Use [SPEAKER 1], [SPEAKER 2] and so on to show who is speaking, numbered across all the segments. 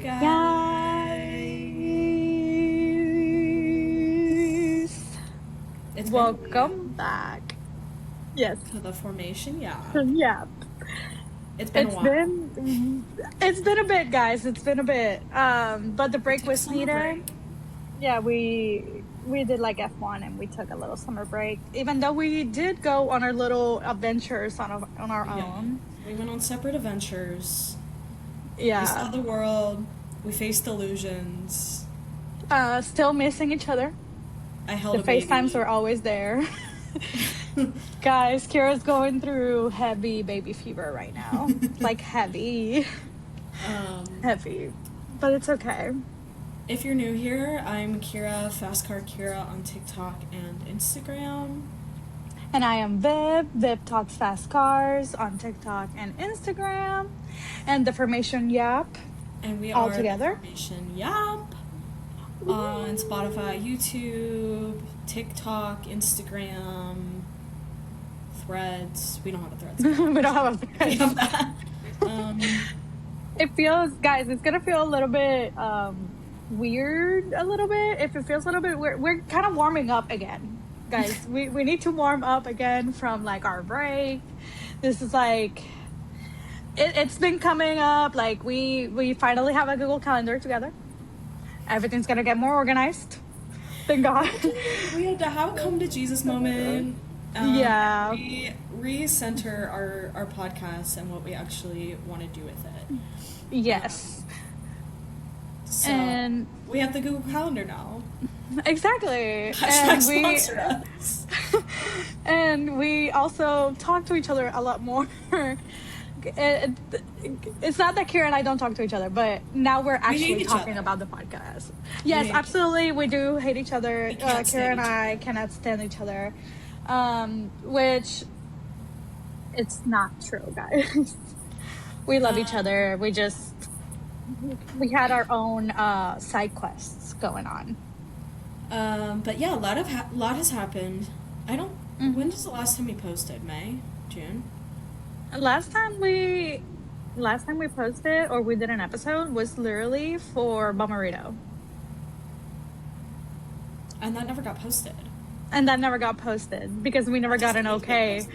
[SPEAKER 1] guys. Welcome back. Yes.
[SPEAKER 2] To the Formation Yap.
[SPEAKER 1] Yep.
[SPEAKER 2] It's been a while.
[SPEAKER 1] It's been a bit, guys. It's been a bit. But the break was needed. Yeah, we did like F1 and we took a little summer break. Even though we did go on our little adventures on our own.
[SPEAKER 2] We went on separate adventures.
[SPEAKER 1] Yeah.
[SPEAKER 2] We saw the world. We faced illusions.
[SPEAKER 1] Still missing each other.
[SPEAKER 2] I held
[SPEAKER 1] the FaceTimes were always there. Guys, Kira's going through heavy baby fever right now. Like heavy. Heavy. But it's okay.
[SPEAKER 2] If you're new here, I'm Kira, Fast Car Kira on TikTok and Instagram.
[SPEAKER 1] And I am Viv Talks Fast Cars on TikTok and Instagram. And the Formation Yap.
[SPEAKER 2] And we
[SPEAKER 1] all
[SPEAKER 2] are
[SPEAKER 1] together.
[SPEAKER 2] The Formation Yap on Spotify, YouTube, TikTok, Instagram, Threads. We don't have a Threads.
[SPEAKER 1] We don't have a Threads.
[SPEAKER 2] We have that.
[SPEAKER 1] It feels, guys, it's gonna feel a little bit weird. A little bit. If it feels a little bit weird, we're kind of warming up again. Guys, we need to warm up again from like our break. This is like it's been coming up. Like we finally have a Google Calendar together. Everything's gonna get more organized. Thank God.
[SPEAKER 2] We had to have a come to Jesus moment.
[SPEAKER 1] Yeah.
[SPEAKER 2] We recenter our podcast and what we actually want to do with it.
[SPEAKER 1] Yes.
[SPEAKER 2] So
[SPEAKER 1] and
[SPEAKER 2] we have the Google Calendar now.
[SPEAKER 1] Exactly.
[SPEAKER 2] Hashtag sponsor us.
[SPEAKER 1] And we also talk to each other a lot more. It's not that Kira and I don't talk to each other, but now we're actually talking about the podcast. Yes, absolutely. We do hate each other. Kira and I cannot stand each other. Which it's not true, guys. We love each other. We had our own side quests going on.
[SPEAKER 2] But yeah, a lot has happened. When was the last time we posted? May? June?
[SPEAKER 1] Last time we posted or we did an episode was literally for Bomarito.
[SPEAKER 2] And that never got posted.
[SPEAKER 1] Because we never got an okay.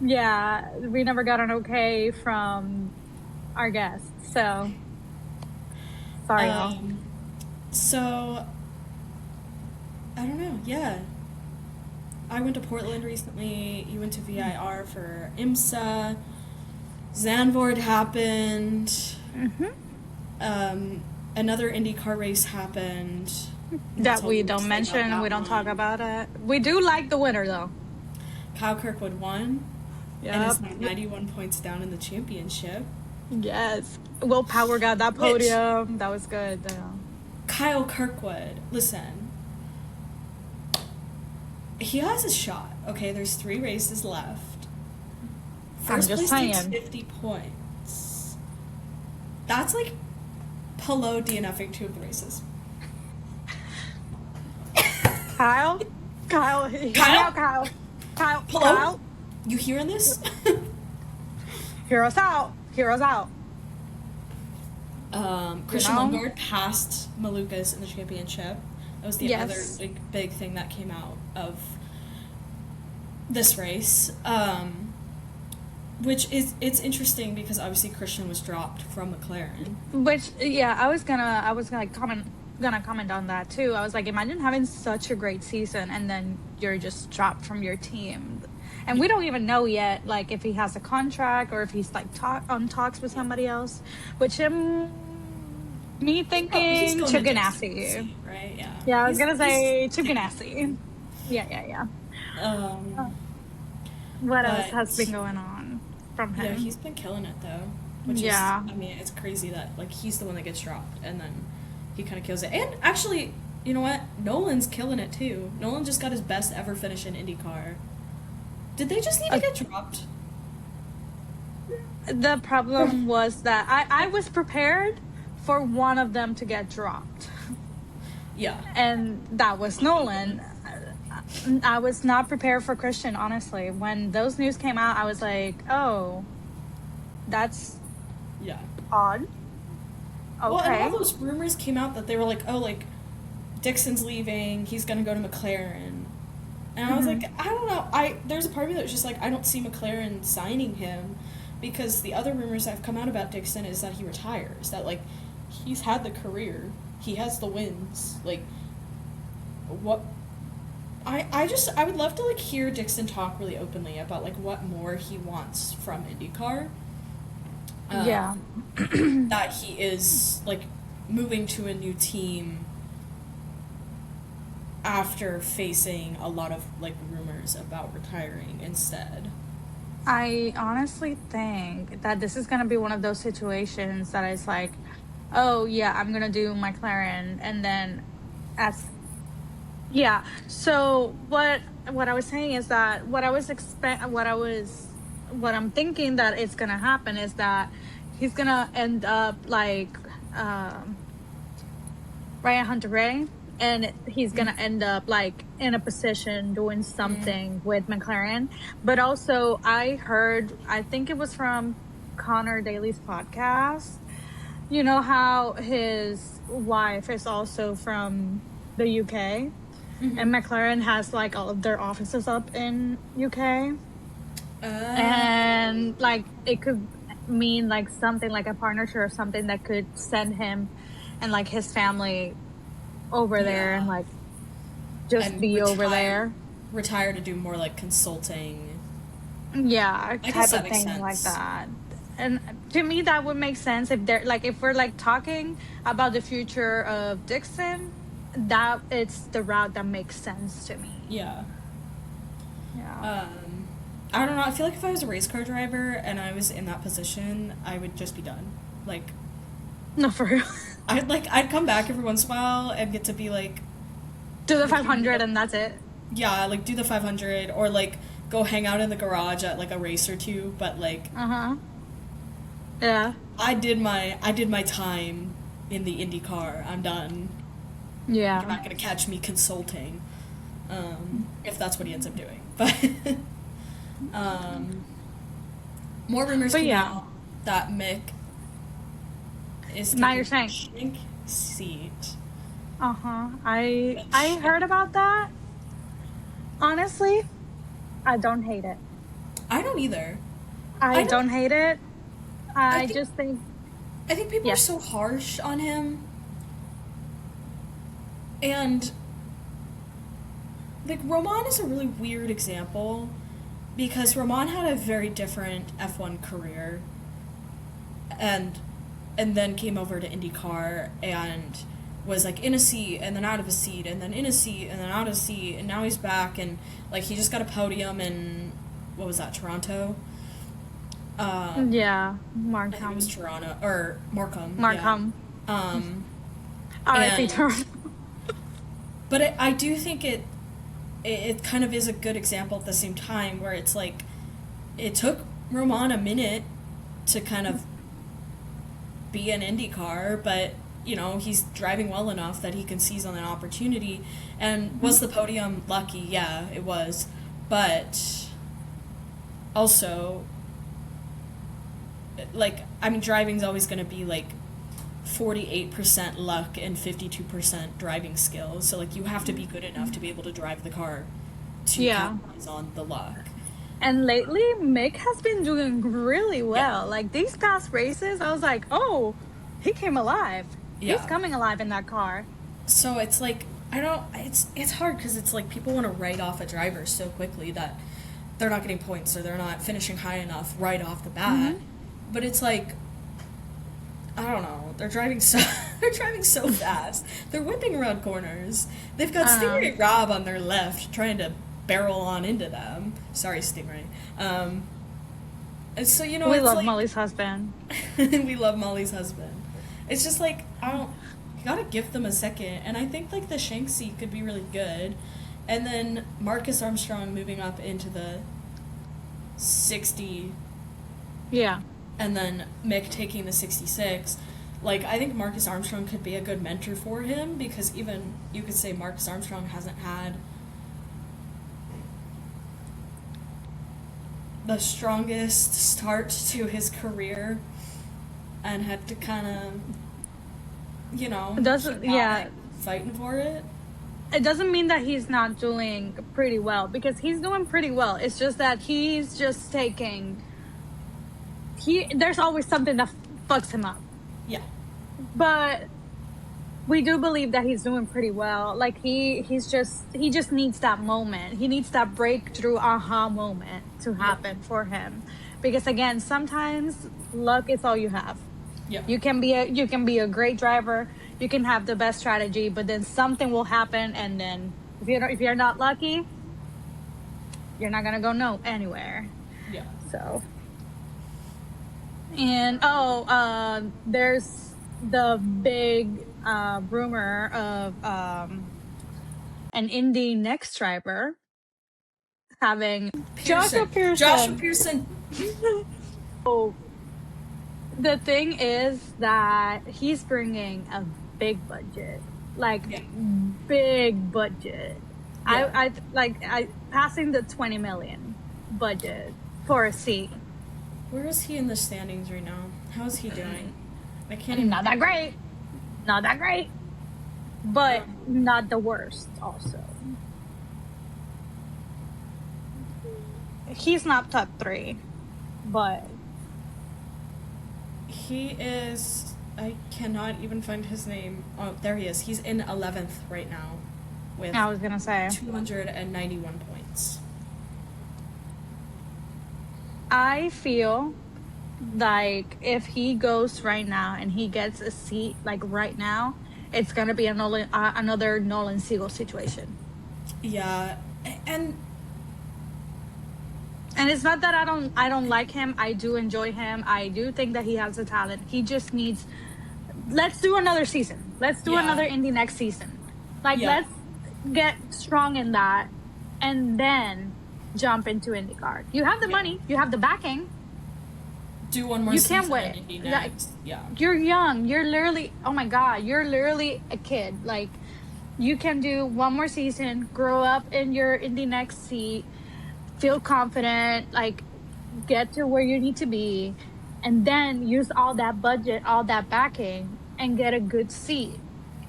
[SPEAKER 1] Yeah, we never got an okay from our guests. So sorry, y'all.
[SPEAKER 2] So I don't know. Yeah. I went to Portland recently. You went to VIR for IMSA. Zandvoort happened. Another IndyCar race happened.
[SPEAKER 1] That we don't mention. We don't talk about it. We do like the winner, though.
[SPEAKER 2] Kyle Kirkwood won.
[SPEAKER 1] Yep.
[SPEAKER 2] And is 91 points down in the championship.
[SPEAKER 1] Yes. Will Power got that podium. That was good, though.
[SPEAKER 2] Kyle Kirkwood, listen. He has a shot. Okay, there's 3 races left. First place takes 50 points. That's like Pelot DNFing 2 of the races.
[SPEAKER 1] Kyle.
[SPEAKER 2] Pelot, you hearing this?
[SPEAKER 1] Hear us out.
[SPEAKER 2] Christian Lundgaard passed Malukas in the championship. That was the other big thing that came out of this race. Which it's interesting because obviously Christian was dropped from McLaren.
[SPEAKER 1] Which I was gonna comment on that too. I was like, imagine having such a great season and then you're just dropped from your team. And we don't even know yet, like, if he has a contract or if he's like on talks with somebody else. Which me thinking Chip Ganassi,
[SPEAKER 2] right? Yeah.
[SPEAKER 1] Yeah, I was gonna say Chip Ganassi. Yeah. What else has been going on from him?
[SPEAKER 2] Yeah, he's been killing it though. Which is, I mean, it's crazy that like he's the one that gets dropped and then he kind of kills it. And actually, you know what? Nolan's killing it too. Nolan just got his best ever finish in IndyCar. Did they just need to get dropped?
[SPEAKER 1] The problem was that I was prepared for one of them to get dropped.
[SPEAKER 2] Yeah.
[SPEAKER 1] And that was Nolan. I was not prepared for Christian, honestly. When those news came out, I was like, oh, that's odd.
[SPEAKER 2] Well, and all
[SPEAKER 1] Okay.
[SPEAKER 2] those rumors came out that they were like, oh, like Dixon's leaving, he's gonna go to McLaren. And I was
[SPEAKER 1] Mm-hmm.
[SPEAKER 2] like, I don't know. There's a part of me that was just like, I don't see McLaren signing him, because the other rumors that have come out about Dixon is that he retires. That like he's had the career, he has the wins. Like what? I would love to like hear Dixon talk really openly about like what more he wants from IndyCar.
[SPEAKER 1] Yeah.
[SPEAKER 2] That he is like moving to a new team after facing a lot of like rumors about retiring instead.
[SPEAKER 1] I honestly think that this is gonna be one of those situations that is like, oh yeah, I'm gonna do McLaren, and then as yeah. So what I was saying is that what I'm thinking that it's gonna happen is that he's gonna end up like um Ryan Hunter-Reay, and he's gonna end up like in a position doing something with McLaren. But also, I think it was from Connor Daly's podcast. You know how his wife is also from the UK, and
[SPEAKER 2] Mm-hmm.
[SPEAKER 1] McLaren has like all of their offices up in UK,
[SPEAKER 2] Oh.
[SPEAKER 1] and like it could mean like something like a partnership or something that could send him and like his family over there and
[SPEAKER 2] Yeah.
[SPEAKER 1] like just
[SPEAKER 2] And
[SPEAKER 1] be over there.
[SPEAKER 2] retire to do more like consulting.
[SPEAKER 1] Yeah,
[SPEAKER 2] I guess
[SPEAKER 1] type
[SPEAKER 2] that
[SPEAKER 1] of
[SPEAKER 2] makes
[SPEAKER 1] thing like
[SPEAKER 2] sense.
[SPEAKER 1] that. And to me that would make sense if they're like if we're like talking about the future of Dixon, that it's the route that makes sense to me.
[SPEAKER 2] Yeah.
[SPEAKER 1] Yeah.
[SPEAKER 2] I don't know. I feel like if I was a race car driver and I was in that position, I would just be done. Like,
[SPEAKER 1] No, for real.
[SPEAKER 2] I'd come back every once in a while and get to be like,
[SPEAKER 1] Do the
[SPEAKER 2] like you meet
[SPEAKER 1] 500
[SPEAKER 2] up,
[SPEAKER 1] and that's it.
[SPEAKER 2] yeah, like do the 500 or like go hang out in the garage at like a race or two. But like,
[SPEAKER 1] Uh-huh. Yeah.
[SPEAKER 2] I did my time in the Indy car. I'm done. You're
[SPEAKER 1] Yeah.
[SPEAKER 2] not gonna catch me consulting, if that's what he ends up doing. But um, more rumors
[SPEAKER 1] But
[SPEAKER 2] came
[SPEAKER 1] yeah.
[SPEAKER 2] out that Mick is
[SPEAKER 1] Now
[SPEAKER 2] taking
[SPEAKER 1] you're
[SPEAKER 2] the
[SPEAKER 1] saying,
[SPEAKER 2] shank seat.
[SPEAKER 1] uh-huh. I
[SPEAKER 2] Which
[SPEAKER 1] heard about that. Honestly, I don't hate it.
[SPEAKER 2] I don't either.
[SPEAKER 1] I
[SPEAKER 2] I don't.
[SPEAKER 1] don't hate it.
[SPEAKER 2] I
[SPEAKER 1] I
[SPEAKER 2] think
[SPEAKER 1] just think
[SPEAKER 2] I think people are
[SPEAKER 1] yes.
[SPEAKER 2] so harsh on him, and like Roman is a really weird example because Roman had a very different F1 career, and then came over to IndyCar and was like in a seat and then out of a seat and then in a seat and then out of a seat, and now he's back, and like he just got a podium in, what was that, Toronto?
[SPEAKER 1] Yeah,
[SPEAKER 2] I think it was
[SPEAKER 1] Markham.
[SPEAKER 2] Toronto or Markham, yeah.
[SPEAKER 1] Markham.
[SPEAKER 2] Um,
[SPEAKER 1] R.I.P.
[SPEAKER 2] and
[SPEAKER 1] Toronto.
[SPEAKER 2] but I do think it kind of is a good example at the same time where it's like it took Roman a minute to kind of be an IndyCar, but you know he's driving well enough that he can seize on an opportunity. And was the podium lucky? Yeah, it was, but also like I mean driving's always going to be like 48% luck and 52% driving skills. So like you have to be good enough to be able to drive the car to
[SPEAKER 1] Yeah.
[SPEAKER 2] capitalize on the luck.
[SPEAKER 1] And lately, Mick has been doing really
[SPEAKER 2] Yeah.
[SPEAKER 1] well. Like these past races, I was like, oh, he came alive. He's
[SPEAKER 2] Yeah.
[SPEAKER 1] coming alive in that car.
[SPEAKER 2] So it's like I don't it's hard cuz it's like people want to write off a driver so quickly that they're not getting points or they're not finishing high enough right off the bat.
[SPEAKER 1] Hmm.
[SPEAKER 2] But it's like I don't know. They're driving so they're driving so fast. They're whipping around corners. They've got
[SPEAKER 1] Um,
[SPEAKER 2] Stingray Rob on their left trying to barrel on into them. Sorry, Stingray. Um, and so you know
[SPEAKER 1] we
[SPEAKER 2] it's
[SPEAKER 1] love
[SPEAKER 2] like
[SPEAKER 1] Molly's husband.
[SPEAKER 2] we love Molly's husband. It's just like I don't. You gotta give them a second, and I think like the Shank seat could be really good, and then Marcus Armstrong moving up into the 60,
[SPEAKER 1] Yeah.
[SPEAKER 2] and then Mick taking the 66. Like I think Marcus Armstrong could be a good mentor for him because even you could say Marcus Armstrong hasn't had the strongest start to his career and had to kind of you know,
[SPEAKER 1] It doesn't, yeah.
[SPEAKER 2] fighting for it.
[SPEAKER 1] It doesn't mean that he's not doing pretty well, because he's doing pretty well. It's just that he's just taking, there's always something that fucks him up.
[SPEAKER 2] Yeah.
[SPEAKER 1] But we do believe that he's doing pretty well. Like he just needs that moment. He needs that breakthrough aha moment to happen for him. Because again, sometimes luck is all you have.
[SPEAKER 2] Yeah.
[SPEAKER 1] You can be a great driver, you can have the best strategy, but then something will happen, and then if you're not lucky, you're not gonna go anywhere.
[SPEAKER 2] Yeah.
[SPEAKER 1] So, and there's the big rumor of an Indy next driver having Joshua Pearson.
[SPEAKER 2] Joshua Pearson.
[SPEAKER 1] Oh, the thing is that he's bringing a big budget, like big budget. Yeah. I passing the 20 million budget for a seat.
[SPEAKER 2] Where is he in the standings right now? How is he doing? I can't even.
[SPEAKER 1] Not that great, but not the worst. Also, he's not top 3, but
[SPEAKER 2] he is. I cannot even find his name. Oh, there he is. He's in 11th right now with
[SPEAKER 1] I was gonna say
[SPEAKER 2] 291 points.
[SPEAKER 1] I feel like if he goes right now and he gets a seat like right now, it's gonna be another Nolan Siegel situation.
[SPEAKER 2] Yeah, and
[SPEAKER 1] it's not that I don't like him. I do enjoy him. I do think that he has the talent. He just needs. Let's do another season. Let's do another Indy next season. Like let's get strong in that, and then jump into IndyCar. You have the money. You have the backing.
[SPEAKER 2] Do one more
[SPEAKER 1] you
[SPEAKER 2] season.
[SPEAKER 1] Can't wait.
[SPEAKER 2] Indy next. Yeah.
[SPEAKER 1] You're young. You're literally. Oh my God. You're literally a kid. Like, you can do one more season. Grow up in your Indy next seat. Feel confident. Like, get to where you need to be, and then use all that budget, all that backing, and get a good seat.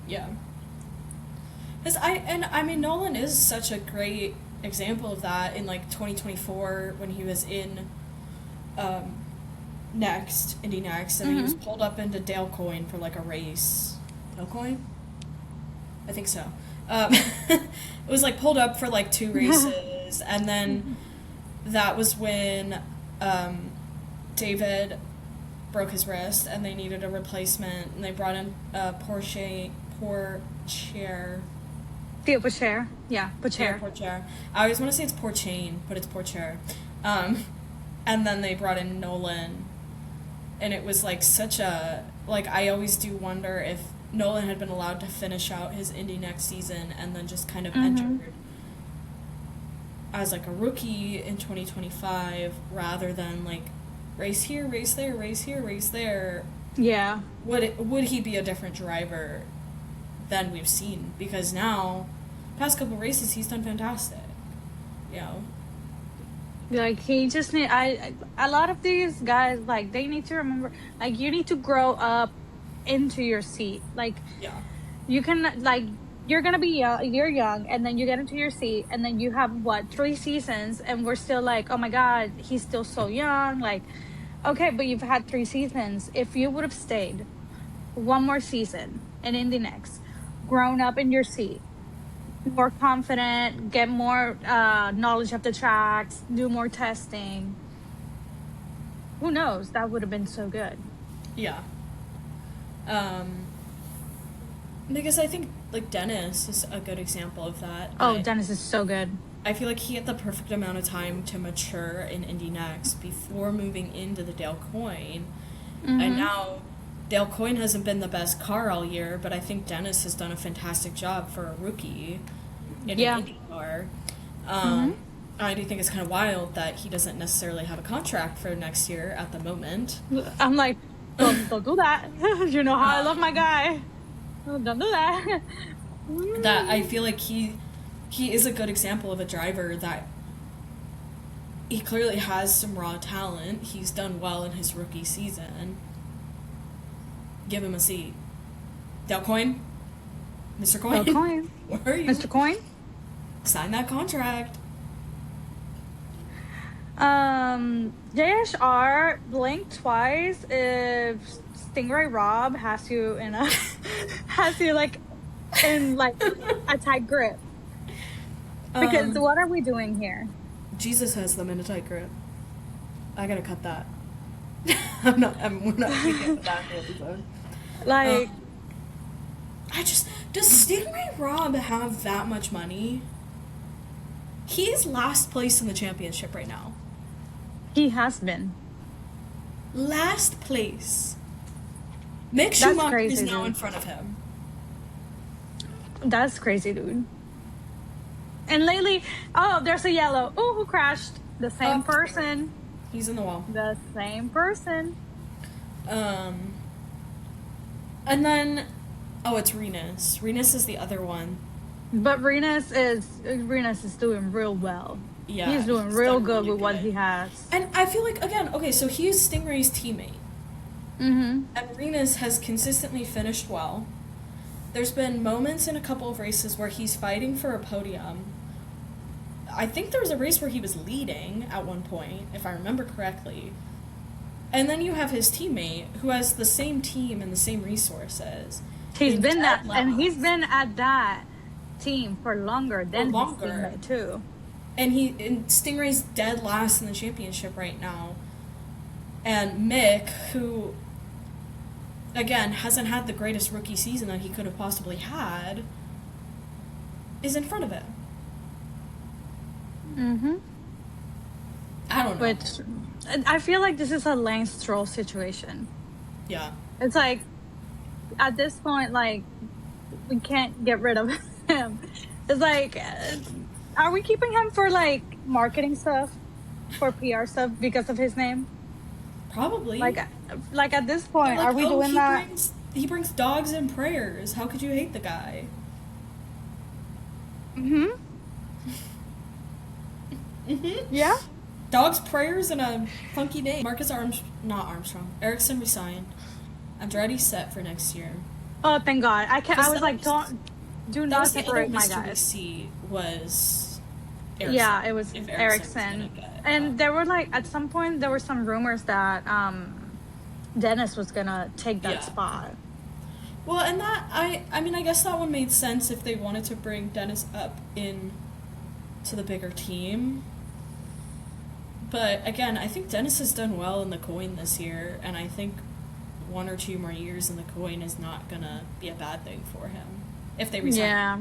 [SPEAKER 2] Yeah. I mean, Nolan is such a great example of that in like 2024 when he was in Indy Next, and he was pulled up into Dale Coyne for like a race. Dale Coyne? I think so. It was like pulled up for like 2 races, and then that was when David broke his wrist and they needed a replacement, and they brought in Porsche.
[SPEAKER 1] Yeah, Porsche. Yeah,
[SPEAKER 2] Porsche. I always want to say it's Porchain, but it's Porsche. And then they brought in Nolan, and it was like such a, like, I always do wonder if Nolan had been allowed to finish out his Indy next season and then just kind of entered as like a rookie in 2025 rather than like race here, race there, race here, race there.
[SPEAKER 1] Yeah.
[SPEAKER 2] Would he be a different driver than we've seen? Because now, past couple races, he's done fantastic. You know.
[SPEAKER 1] Like, he just need. A lot of these guys, like, they need to remember, like, you need to grow up into your seat. Like, you can, like, you're gonna be young, you're young, and then you get into your seat, and then you have 3 seasons, and we're still like, oh my God, he's still so young. Like, okay, but you've had 3 seasons. If you would have stayed one more season in Indy Next, grown up in your seat, more confident, get more knowledge of the tracks, do more testing, who knows, that would have been so good.
[SPEAKER 2] Yeah. Because I think, like, Dennis is a good example of that.
[SPEAKER 1] Oh, Dennis is so good.
[SPEAKER 2] I feel like he had the perfect amount of time to mature in Indy Next before moving into the Dale Coyne. And now Dale Coyne hasn't been the best car all year, but I think Dennis has done a fantastic job for a rookie in an Indy car. I do think it's kind of wild that he doesn't necessarily have a contract for next year at the moment.
[SPEAKER 1] I'm like, don't do that. You know how I love my guy. Don't do that.
[SPEAKER 2] That I feel like he is a good example of a driver that he clearly has some raw talent. He's done well in his rookie season. Give him a seat. Dale Coyne? Mr. Coyne?
[SPEAKER 1] Dale Coyne.
[SPEAKER 2] Where are you?
[SPEAKER 1] Mr. Coyne?
[SPEAKER 2] Sign that contract.
[SPEAKER 1] JSR blink twice if Stingray Rob has you in a has you like in like a tight grip. Because what are we doing here?
[SPEAKER 2] Jesus has them in a tight grip. I gotta cut that. we're not gonna that episode.
[SPEAKER 1] Like,
[SPEAKER 2] does Stingray Rob have that much money? He's last place in the championship right now.
[SPEAKER 1] he has been.
[SPEAKER 2] Last place. Mick Schumacher is now in front of him.
[SPEAKER 1] That's crazy, dude. And lately, there's a yellow. Oh, who crashed? The same person.
[SPEAKER 2] He's in the wall.
[SPEAKER 1] The same person.
[SPEAKER 2] And then, it's Renus. Renus is the other one.
[SPEAKER 1] But Renus is doing real well.
[SPEAKER 2] Yeah,
[SPEAKER 1] he's doing real good
[SPEAKER 2] really
[SPEAKER 1] with what
[SPEAKER 2] good.
[SPEAKER 1] he has.
[SPEAKER 2] And I feel like, again, okay, so he's Stingray's teammate.
[SPEAKER 1] Mm-hmm.
[SPEAKER 2] And Renus has consistently finished well. There's been moments in a couple of races where he's fighting for a podium. I think there was a race where he was leading at one point, if I remember correctly. And then you have his teammate, who has the same team and the same resources.
[SPEAKER 1] He's been at that team for longer than his teammate too.
[SPEAKER 2] And Stingray's dead last in the championship right now. And Mick, who, again, hasn't had the greatest rookie season that he could have possibly had, is in front of him.
[SPEAKER 1] Mm-hmm.
[SPEAKER 2] I don't know.
[SPEAKER 1] Which, I feel like this is a Lance Stroll situation.
[SPEAKER 2] Yeah.
[SPEAKER 1] It's like, at this point, like, we can't get rid of him. It's like, are we keeping him for, like, marketing stuff? For PR stuff because of his name?
[SPEAKER 2] Probably.
[SPEAKER 1] Like at this point,
[SPEAKER 2] like,
[SPEAKER 1] are we doing that?
[SPEAKER 2] He brings dogs and prayers. How could you hate the guy?
[SPEAKER 1] Mm-hmm.
[SPEAKER 2] Mm-hmm.
[SPEAKER 1] Yeah.
[SPEAKER 2] Dogs, prayers, and a funky name. Ericsson resigned. Andretti's set for next year.
[SPEAKER 1] Oh, thank God. I was like, do not separate my guys.
[SPEAKER 2] Mystery was Ericsson.
[SPEAKER 1] Yeah, it was Ericsson. And there were like, at some point, there were some rumors that Dennis was gonna take that spot.
[SPEAKER 2] Well, and that, I mean, I guess that one made sense if they wanted to bring Dennis up in to the bigger team. But again, I think Dennis has done well in the coin this year, and I think 1 or 2 more years in the coin is not gonna be a bad thing for him if they resign.
[SPEAKER 1] Yeah.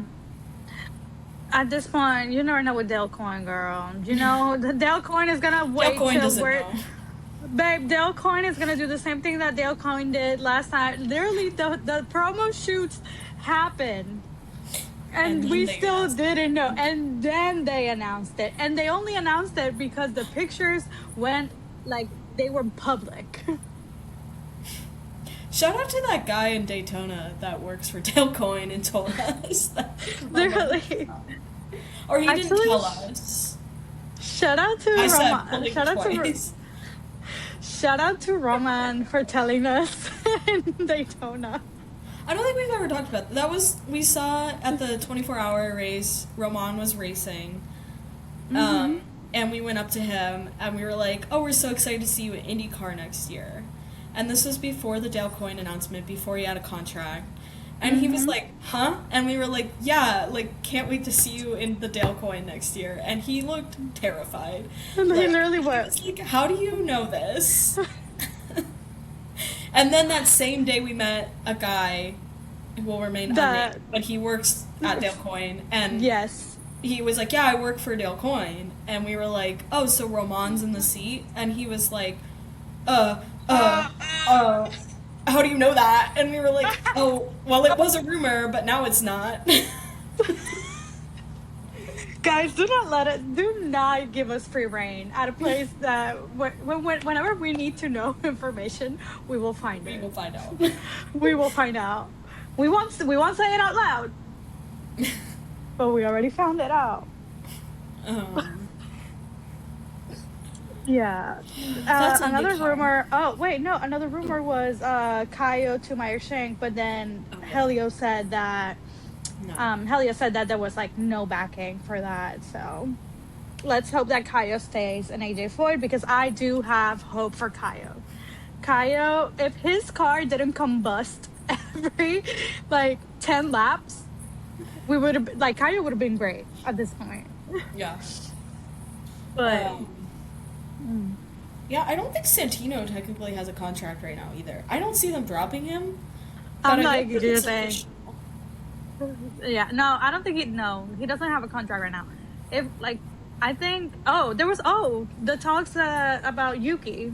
[SPEAKER 1] At this point, you never know with Dale Coyne, girl. You know, Dale Coyne is gonna wait till we're. Babe, Dale Coyne is gonna do the same thing that Dale Coyne did last time. Literally, the promo shoots happened. And we still didn't know. And then they announced it. And they only announced it because the pictures went, like, they were public.
[SPEAKER 2] Shout out to that guy in Daytona that works for Dale Coyne and told us that.
[SPEAKER 1] Literally.
[SPEAKER 2] Or he didn't tell us.
[SPEAKER 1] Shout out to Roman. Shout out to Roman for telling us in Daytona.
[SPEAKER 2] I don't think we've ever talked about that. We saw at the 24-hour race, Roman was racing.
[SPEAKER 1] Mm-hmm.
[SPEAKER 2] And we went up to him and we were like, oh, we're so excited to see you at IndyCar next year. And this was before the Dale Coyne announcement, before he had a contract. And he was like, huh? And we were like, yeah, like, can't wait to see you in the Dale Coyne next year. And he looked terrified.
[SPEAKER 1] And
[SPEAKER 2] like,
[SPEAKER 1] he literally was.
[SPEAKER 2] Like, how do you know this? And then that same day we met a guy who will remain unnamed, but he works at Dale Coyne. And
[SPEAKER 1] yes.
[SPEAKER 2] He was like, yeah, I work for Dale Coyne. And we were like, oh, so Roman's in the seat? And he was like, how do you know that? And we were like, oh, well, it was a rumor, but now it's not.
[SPEAKER 1] Guys, do not give us free reign at a place that whenever we need to know information, we will find it.
[SPEAKER 2] We will find out.
[SPEAKER 1] We will find out. We won't say it out loud, but we already found it out. Yeah.
[SPEAKER 2] That's
[SPEAKER 1] Another
[SPEAKER 2] IndyCar.
[SPEAKER 1] rumor. Oh wait, no. Another rumor was Kaio to Meyer Shank, but then
[SPEAKER 2] Oh, yeah.
[SPEAKER 1] Helio said that
[SPEAKER 2] No.
[SPEAKER 1] there was like no backing for that. So let's hope that Kaio stays in AJ Foyt, because I do have hope for Kaio. Kaio, if his car didn't combust every like 10 laps, we would have like Kaio would have been great at this point.
[SPEAKER 2] Yeah.
[SPEAKER 1] But
[SPEAKER 2] Yeah, I don't think Santino technically has a contract right now either. I don't see them dropping him.
[SPEAKER 1] I'm
[SPEAKER 2] But I
[SPEAKER 1] like,
[SPEAKER 2] don't
[SPEAKER 1] do
[SPEAKER 2] think
[SPEAKER 1] you
[SPEAKER 2] it's
[SPEAKER 1] think?
[SPEAKER 2] official.
[SPEAKER 1] Yeah, no, I don't think he doesn't have a contract right now. If like, I think, the talks about Yuki.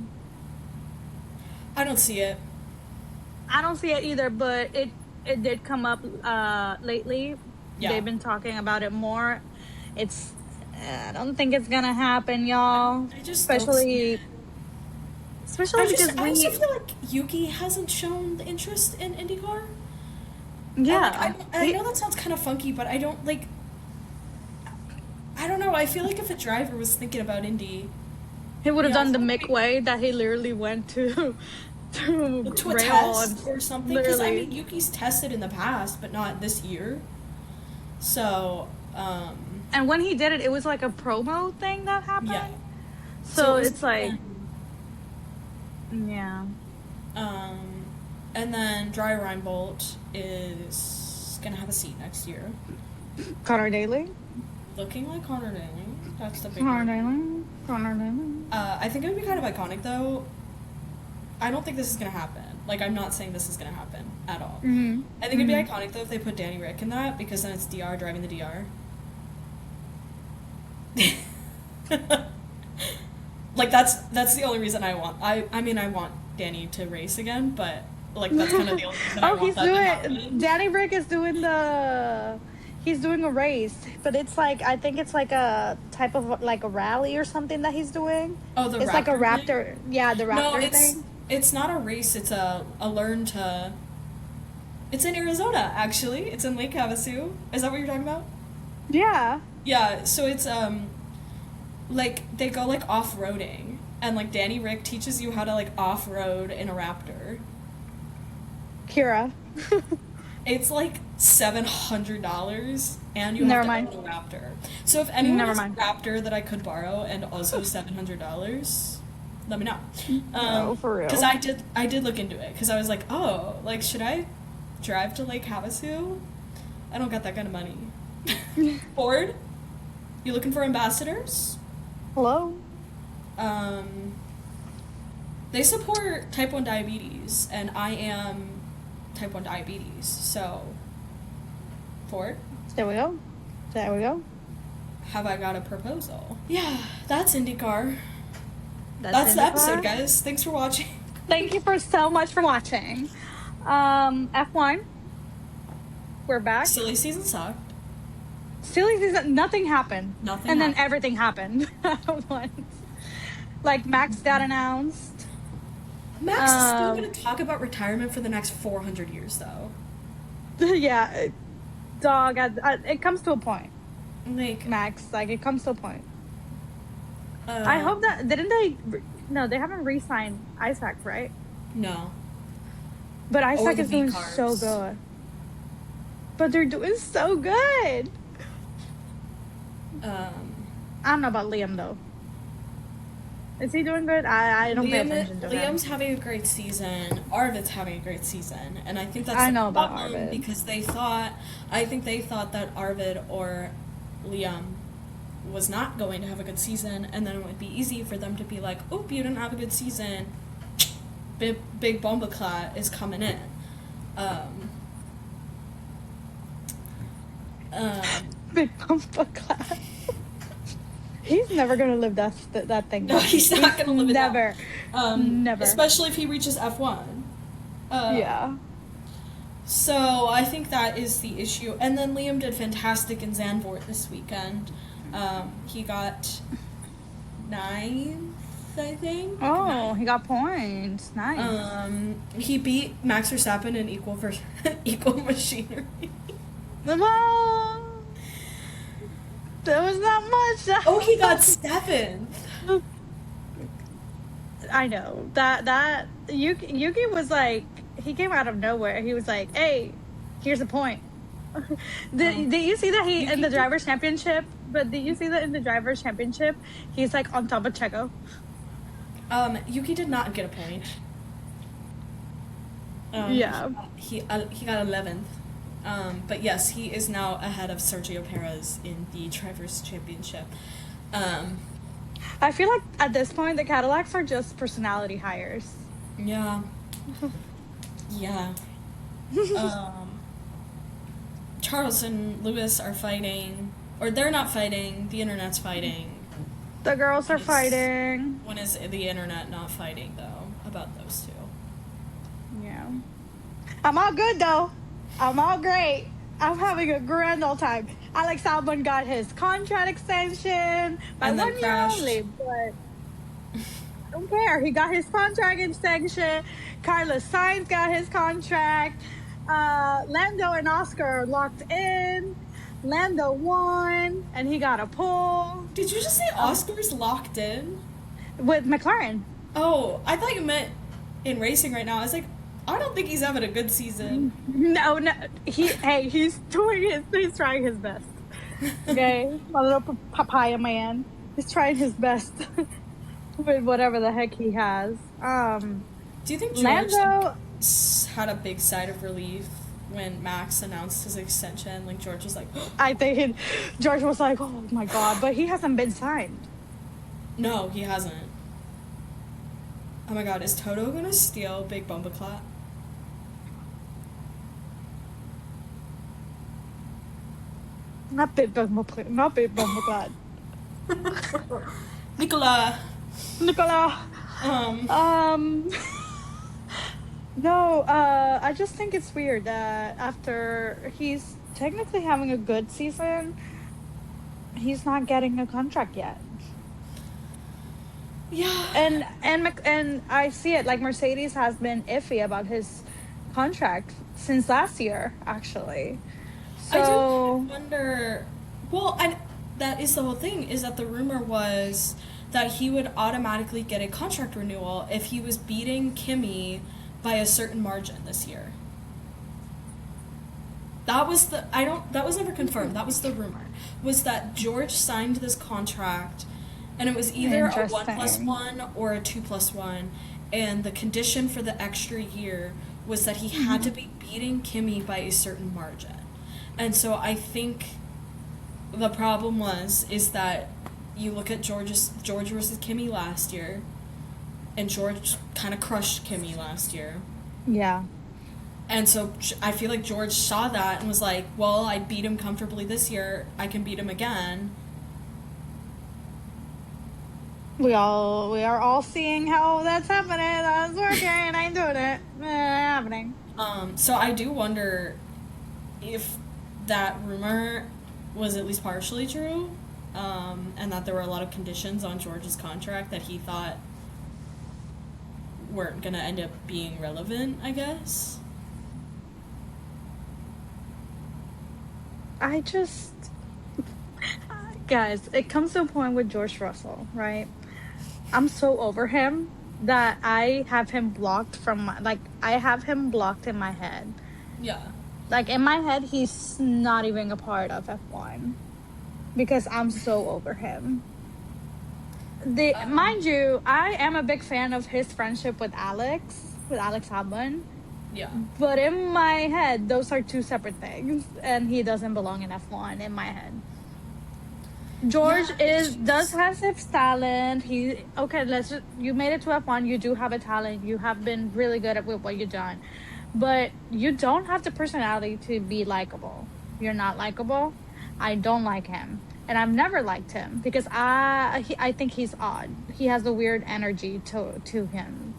[SPEAKER 2] I don't see it.
[SPEAKER 1] I don't see it either, but it did come up lately.
[SPEAKER 2] Yeah.
[SPEAKER 1] They've been talking about it more. I don't think it's gonna happen, y'all.
[SPEAKER 2] I just don't see
[SPEAKER 1] Especially because
[SPEAKER 2] I also feel like Yuki hasn't shown the interest in IndyCar.
[SPEAKER 1] yeah.
[SPEAKER 2] I know that sounds kind of funky, but I don't like. I don't know. I feel like if a driver was thinking about Indy,
[SPEAKER 1] He would have
[SPEAKER 2] Yeah,
[SPEAKER 1] done the
[SPEAKER 2] so
[SPEAKER 1] Mick way that he literally went to
[SPEAKER 2] to a
[SPEAKER 1] rail
[SPEAKER 2] test or something, because I
[SPEAKER 1] literally.
[SPEAKER 2] mean Yuki's tested in the past, but not this year. So,
[SPEAKER 1] And when he did it, it was like a promo thing that happened.
[SPEAKER 2] yeah.
[SPEAKER 1] So
[SPEAKER 2] it was-
[SPEAKER 1] it's like, yeah.
[SPEAKER 2] And then Dry Reinbold is gonna have a seat next year,
[SPEAKER 1] Connor Daly.
[SPEAKER 2] looking like Connor Daly. That's the big
[SPEAKER 1] Connor
[SPEAKER 2] one.
[SPEAKER 1] Daly. Connor Daly.
[SPEAKER 2] I think it would be kind of iconic though. I don't think this is gonna happen. Like, I'm not saying this is gonna happen at all.
[SPEAKER 1] Mm-hmm.
[SPEAKER 2] I think it'd be iconic though if they put Danny Rick in that, because then it's DR driving the DR. Like, that's the only reason I want. I mean, I want Danny to race again, but like that's kind of the only reason I want that to happen.
[SPEAKER 1] Danny Rick is doing he's doing a race, but it's like, I think it's like a type of like a rally or something that he's doing.
[SPEAKER 2] Oh, the
[SPEAKER 1] It's
[SPEAKER 2] Raptor
[SPEAKER 1] like a
[SPEAKER 2] thing?
[SPEAKER 1] Raptor. Yeah, the
[SPEAKER 2] No,
[SPEAKER 1] Raptor thing.
[SPEAKER 2] it's not a race. It's a learn to. It's in Arizona, actually. It's in Lake Havasu. Is that what you're talking about?
[SPEAKER 1] Yeah.
[SPEAKER 2] Yeah. So it's like they go like off-roading, and like Danny Rick teaches you how to like off-road in a Raptor.
[SPEAKER 1] Kira.
[SPEAKER 2] It's like $700, and you
[SPEAKER 1] Never
[SPEAKER 2] have to
[SPEAKER 1] mind.
[SPEAKER 2] own a Raptor. So if anyone
[SPEAKER 1] Never
[SPEAKER 2] has
[SPEAKER 1] mind.
[SPEAKER 2] a Raptor that I could borrow, and also $700, let me know.
[SPEAKER 1] No, for real.
[SPEAKER 2] Because I did look into it, because I was like, oh, like, should I drive to Lake Havasu? I don't got that kind of money. Ford, you looking for ambassadors?
[SPEAKER 1] Hello.
[SPEAKER 2] They support type 1 diabetes, and I am type 1 diabetes, so Ford,
[SPEAKER 1] There we go. There we go.
[SPEAKER 2] have I got a proposal? Yeah, that's IndyCar. That's
[SPEAKER 1] That's
[SPEAKER 2] the
[SPEAKER 1] IndyCar.
[SPEAKER 2] episode, guys. Thanks for watching.
[SPEAKER 1] Thank you for so much for watching. F1. We're back.
[SPEAKER 2] Silly season sucked.
[SPEAKER 1] Silly season, nothing happened.
[SPEAKER 2] Nothing
[SPEAKER 1] And then
[SPEAKER 2] happened.
[SPEAKER 1] everything happened at once. Like, Max got announced.
[SPEAKER 2] Max is still going to talk about retirement for the next 400 years, though.
[SPEAKER 1] Yeah. Dog, it comes to a point.
[SPEAKER 2] Like,
[SPEAKER 1] Max, like, it comes to a point.
[SPEAKER 2] uh,
[SPEAKER 1] I hope that, didn't they, no, they haven't re-signed Isaac, right?
[SPEAKER 2] No.
[SPEAKER 1] But Isaac
[SPEAKER 2] the
[SPEAKER 1] is doing
[SPEAKER 2] V-cars.
[SPEAKER 1] so good. But they're doing so good. I don't know about Liam, though. Is he doing good? I don't pay attention to him.
[SPEAKER 2] Liam's having a great season. Arvid's having a great season, and I think that's
[SPEAKER 1] I
[SPEAKER 2] the
[SPEAKER 1] know about
[SPEAKER 2] problem,
[SPEAKER 1] Arvid.
[SPEAKER 2] because I think they thought that Arvid or Liam was not going to have a good season, and then it would be easy for them to be like, "Oop, you didn't have a good season. Big Bombaclat is coming in."
[SPEAKER 1] Big bumper class. He's never gonna live that thing.
[SPEAKER 2] No, he's not gonna live it down.
[SPEAKER 1] Never. Never.
[SPEAKER 2] Especially if he reaches F1.
[SPEAKER 1] Yeah.
[SPEAKER 2] So I think that is the issue. And then Liam did fantastic in Zandvoort this weekend. He got 9th, I think.
[SPEAKER 1] Oh, he got points. Nice.
[SPEAKER 2] He beat Max Verstappen in equal machinery.
[SPEAKER 1] Well, there was not much.
[SPEAKER 2] Oh, he got 7th.
[SPEAKER 1] I know that Yuki was like, he came out of nowhere. He was like, "Hey, here's the point." Did you see that he in the drivers' championship? But did you see that in the drivers' championship, he's like on top of Checo?
[SPEAKER 2] Yuki did not get a point.
[SPEAKER 1] Yeah.
[SPEAKER 2] He got 11th. But yes, he is now ahead of Sergio Perez in the drivers' championship.
[SPEAKER 1] I feel like at this point the Cadillacs are just personality hires.
[SPEAKER 2] Yeah. Yeah. Charles and Lewis are fighting, or they're not fighting, the internet's fighting.
[SPEAKER 1] The girls are fighting.
[SPEAKER 2] When is the internet not fighting, though, about those two?
[SPEAKER 1] Yeah. I'm all good, though. I'm all great. I'm having a grand old time. Alex Albon got his contract extension by 1 year only, but I don't care. He got his contract extension. Carlos Sainz got his contract. Lando and Oscar are locked in. Lando won, and he got a pole.
[SPEAKER 2] Did you just say Oscar's locked in?
[SPEAKER 1] With McLaren.
[SPEAKER 2] Oh, I thought you meant in racing right now. I was like, I don't think he's having a good season.
[SPEAKER 1] No. He's trying his best. Okay? My little papaya man. He's trying his best with whatever the heck he has.
[SPEAKER 2] Do you think George had a big sigh of relief when Max announced his extension? Like, George was like,
[SPEAKER 1] I think George was like, oh my god, but he hasn't been signed.
[SPEAKER 2] No, he hasn't. Oh my god, is Toto gonna steal Big Bumba Clat?
[SPEAKER 1] Not Big Bumba Clat.
[SPEAKER 2] Nicola.
[SPEAKER 1] No, I just think it's weird that after he's technically having a good season, he's not getting a contract yet.
[SPEAKER 2] Yeah.
[SPEAKER 1] And I see it, like Mercedes has been iffy about his contract since last year, actually. So
[SPEAKER 2] I do wonder. Well, and that is the whole thing, is that the rumor was that he would automatically get a contract renewal if he was beating Kimi by a certain margin this year. That was that was never confirmed. That was the rumor. Was that George signed this contract and it was either a 1+1 or a 2+1, and the condition for the extra year was that he had to be beating Kimi by a certain margin. And so I think the problem is that you look at George versus Kimi last year, and George kind of crushed Kimi last year.
[SPEAKER 1] Yeah.
[SPEAKER 2] And so I feel like George saw that and was like, well, I beat him comfortably this year, I can beat him again.
[SPEAKER 1] We are all seeing how that's happening. That's working. I ain't doing it. Happening.
[SPEAKER 2] So I do wonder if that rumor was at least partially true, and that there were a lot of conditions on George's contract that he thought weren't going to end up being relevant, I guess.
[SPEAKER 1] Guys, it comes to a point with George Russell, right? I'm so over him that I have him blocked I have him blocked in my head.
[SPEAKER 2] Yeah.
[SPEAKER 1] Like, in my head, he's not even a part of F1 because I'm so over him. Mind you, I am a big fan of his friendship with Alex Albon.
[SPEAKER 2] Yeah.
[SPEAKER 1] But in my head, those are two separate things, and he doesn't belong in F1 in my head. George has his talent. You made it to F1. You do have a talent. You have been really good at what you've done, but you don't have the personality to be likable. You're not likable. I don't like him, and I've never liked him because I think he's odd. He has a weird energy to him,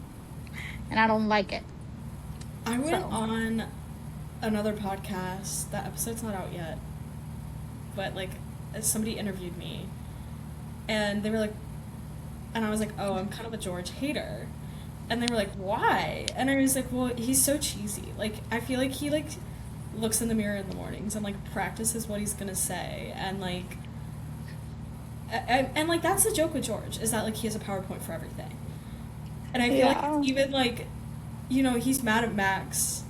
[SPEAKER 1] and I don't like it.
[SPEAKER 2] I went on another podcast. That episode's not out yet, but like, somebody interviewed me, and they were like, and I was like, oh, I'm kind of a George hater, and they were like, why? And I was like, well, he's so cheesy. Like, I feel like he like looks in the mirror in the mornings and like practices what he's gonna say, and like, and like that's the joke with George, is that like he has a PowerPoint for everything. And I feel like it's even like, you know, he's mad at Max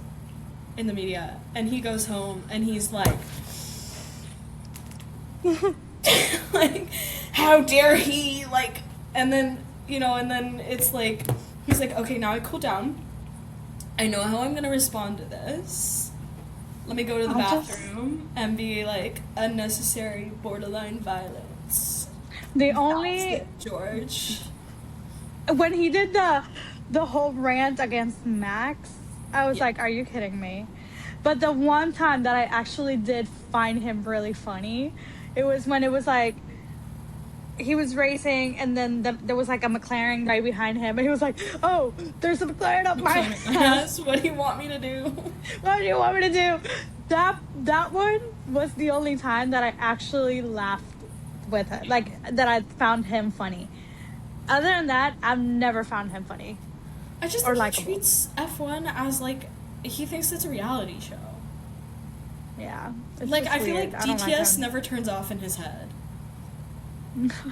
[SPEAKER 2] in the media, and he goes home and he's like, like, how dare he, like, and then, you know, and then it's like, he's like, okay, now I cool down. I know how I'm gonna respond to this. Let me go to the bathroom and be like, unnecessary borderline violence.
[SPEAKER 1] The only
[SPEAKER 2] George.
[SPEAKER 1] When he did the whole rant against Max, I was like, are you kidding me? But the one time that I actually did find him really funny, it was when it was like, he was racing, and then there was like a McLaren right behind him, and he was like, oh, there's a McLaren up my ass.
[SPEAKER 2] What do you want me to do?
[SPEAKER 1] What do you want me to do? That one was the only time that I actually laughed with it, like, that I found him funny. Other than that, I've never found him funny.
[SPEAKER 2] I just think he treats F1 as, like, he thinks it's a reality show.
[SPEAKER 1] Yeah.
[SPEAKER 2] Like, I feel like DTS never turns off in his head.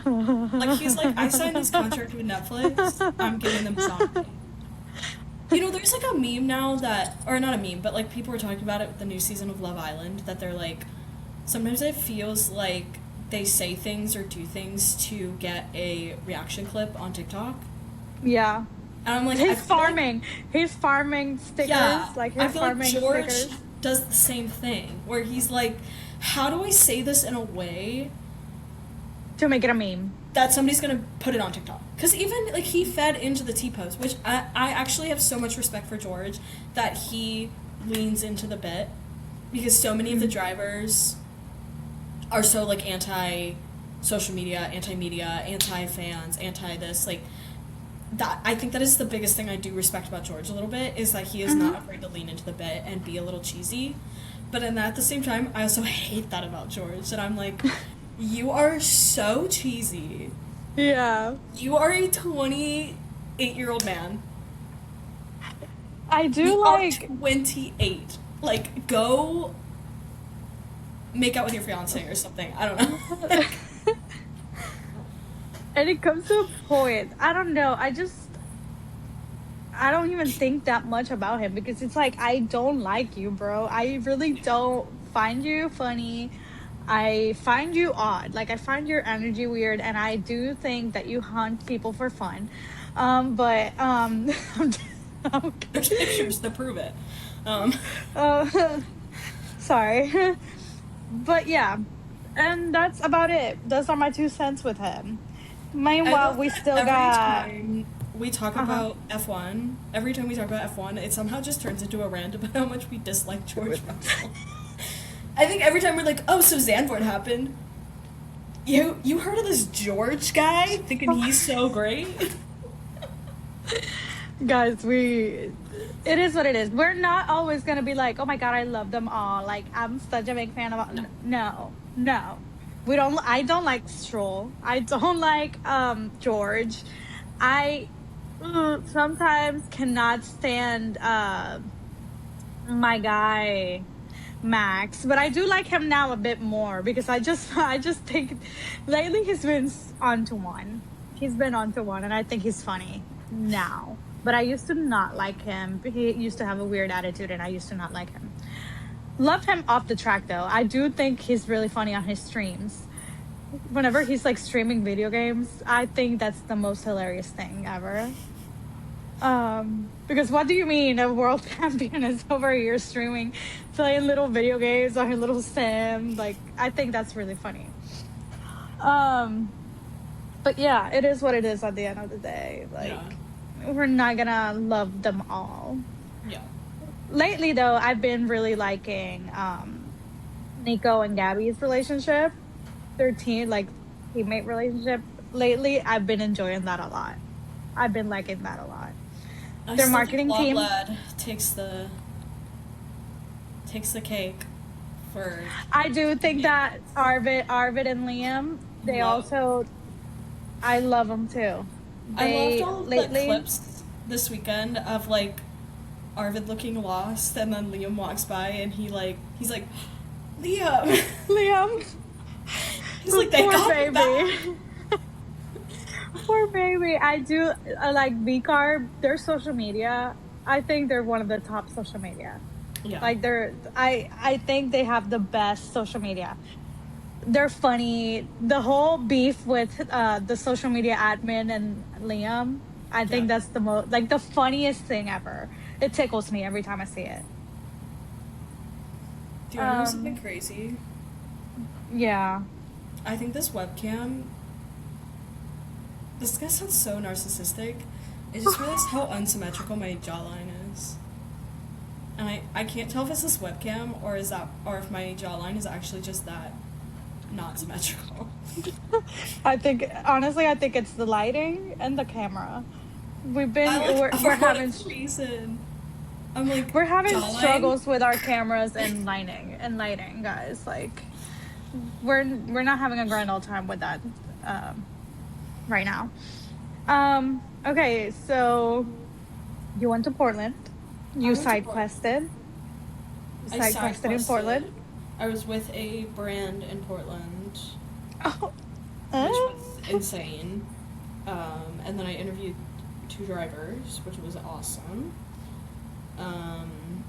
[SPEAKER 2] Like, he's like, I signed this contract with Netflix, I'm giving them something. You know, there's, like, a meme now that, or not a meme, but, like, people were talking about it with the new season of Love Island, that they're like, sometimes it feels like they say things or do things to get a reaction clip on TikTok.
[SPEAKER 1] Yeah.
[SPEAKER 2] And I'm like,
[SPEAKER 1] he's farming stickers.
[SPEAKER 2] Yeah,
[SPEAKER 1] like his
[SPEAKER 2] I feel
[SPEAKER 1] farming
[SPEAKER 2] like George
[SPEAKER 1] stickers
[SPEAKER 2] does the same thing, where he's like, how do I say this in a way
[SPEAKER 1] to make it a meme
[SPEAKER 2] that somebody's gonna put it on TikTok? Because even, like, he fed into the T-post, which I actually have so much respect for George that he leans into the bit, because so many of the drivers are so, like, anti-social media, anti-media, anti-fans, anti-this, like, that, I think that is the biggest thing I do respect about George a little bit, is that he is not afraid to lean into the bit and be a little cheesy. But then at the same time, I also hate that about George, and I'm like, you are so cheesy.
[SPEAKER 1] Yeah.
[SPEAKER 2] You are a 28-year-old man.
[SPEAKER 1] I do
[SPEAKER 2] you
[SPEAKER 1] like...
[SPEAKER 2] are 28. Like, go make out with your fiance or something. I don't know.
[SPEAKER 1] And it comes to a point, I don't know, I don't even think that much about him, because it's like, I don't like you, bro. I really don't find you funny. I find you odd. Like, I find your energy weird, and I do think that you hunt people for fun.
[SPEAKER 2] There's pictures to prove it.
[SPEAKER 1] Sorry. But yeah, and that's about it. Those are my 2 cents with him. Meanwhile, we still got...
[SPEAKER 2] Every time we talk about F1, it somehow just turns into a rant about how much we dislike George Russell. I think every time we're like, oh, so Zandvoort happened. You heard of this George guy thinking he's so great?
[SPEAKER 1] Guys, it is what it is. We're not always gonna be like, oh my god, I love them all. Like, I'm such a big fan of... No. I don't like Stroll. I don't like George. I sometimes cannot stand my guy Max, but I do like him now a bit more, because I just think lately he's been onto one. He's been onto one, and I think he's funny now. But I used to not like him. He used to have a weird attitude, and I used to not like him. Love him off the track, though. I do think he's really funny on his streams. Whenever he's, like, streaming video games, I think that's the most hilarious thing ever. Because what do you mean a world champion is over here streaming, playing little video games on her little sim? Like, I think that's really funny. But yeah, it is what it is at the end of the day. Like, we're not gonna love them all.
[SPEAKER 2] Yeah.
[SPEAKER 1] Lately, though, I've been really liking Nico and Gabby's relationship. Their teammate relationship. Lately, I've been enjoying that a lot. I've been liking that a lot. Their marketing team
[SPEAKER 2] takes the cake for...
[SPEAKER 1] I do think that Arvid and Liam, they also... I love them, too.
[SPEAKER 2] I loved all the clips this weekend of, like, Arvid looking lost, and then Liam walks by, and he's like, Liam!
[SPEAKER 1] Liam!
[SPEAKER 2] He's like, they
[SPEAKER 1] poor
[SPEAKER 2] got
[SPEAKER 1] baby. Poor baby. I do like VCarb. Their social media. I think they're one of the top social media.
[SPEAKER 2] Yeah.
[SPEAKER 1] Like I think they have the best social media. They're funny. The whole beef with the social media admin and Liam. I think
[SPEAKER 2] Yeah.
[SPEAKER 1] that's the most like the funniest thing ever. It tickles me every time I see it.
[SPEAKER 2] Do you want to know something
[SPEAKER 1] Um.
[SPEAKER 2] crazy?
[SPEAKER 1] Yeah.
[SPEAKER 2] I think this webcam. This is gonna sound so narcissistic. I just realized how unsymmetrical my jawline is. And I can't tell if it's this webcam or if my jawline is actually just that not symmetrical.
[SPEAKER 1] I think honestly, I think it's the lighting and the camera. We've been we're
[SPEAKER 2] For
[SPEAKER 1] having
[SPEAKER 2] what reason? I'm like
[SPEAKER 1] we're having
[SPEAKER 2] jawline?
[SPEAKER 1] struggles with our cameras and lighting, guys. Like we're not having a grand old time with that right now. Okay, so you went to Portland. You side quested.
[SPEAKER 2] I
[SPEAKER 1] Side quested in Portland.
[SPEAKER 2] I was with a brand in Portland,
[SPEAKER 1] Oh.
[SPEAKER 2] which was insane. And then I interviewed 2 drivers, which was awesome.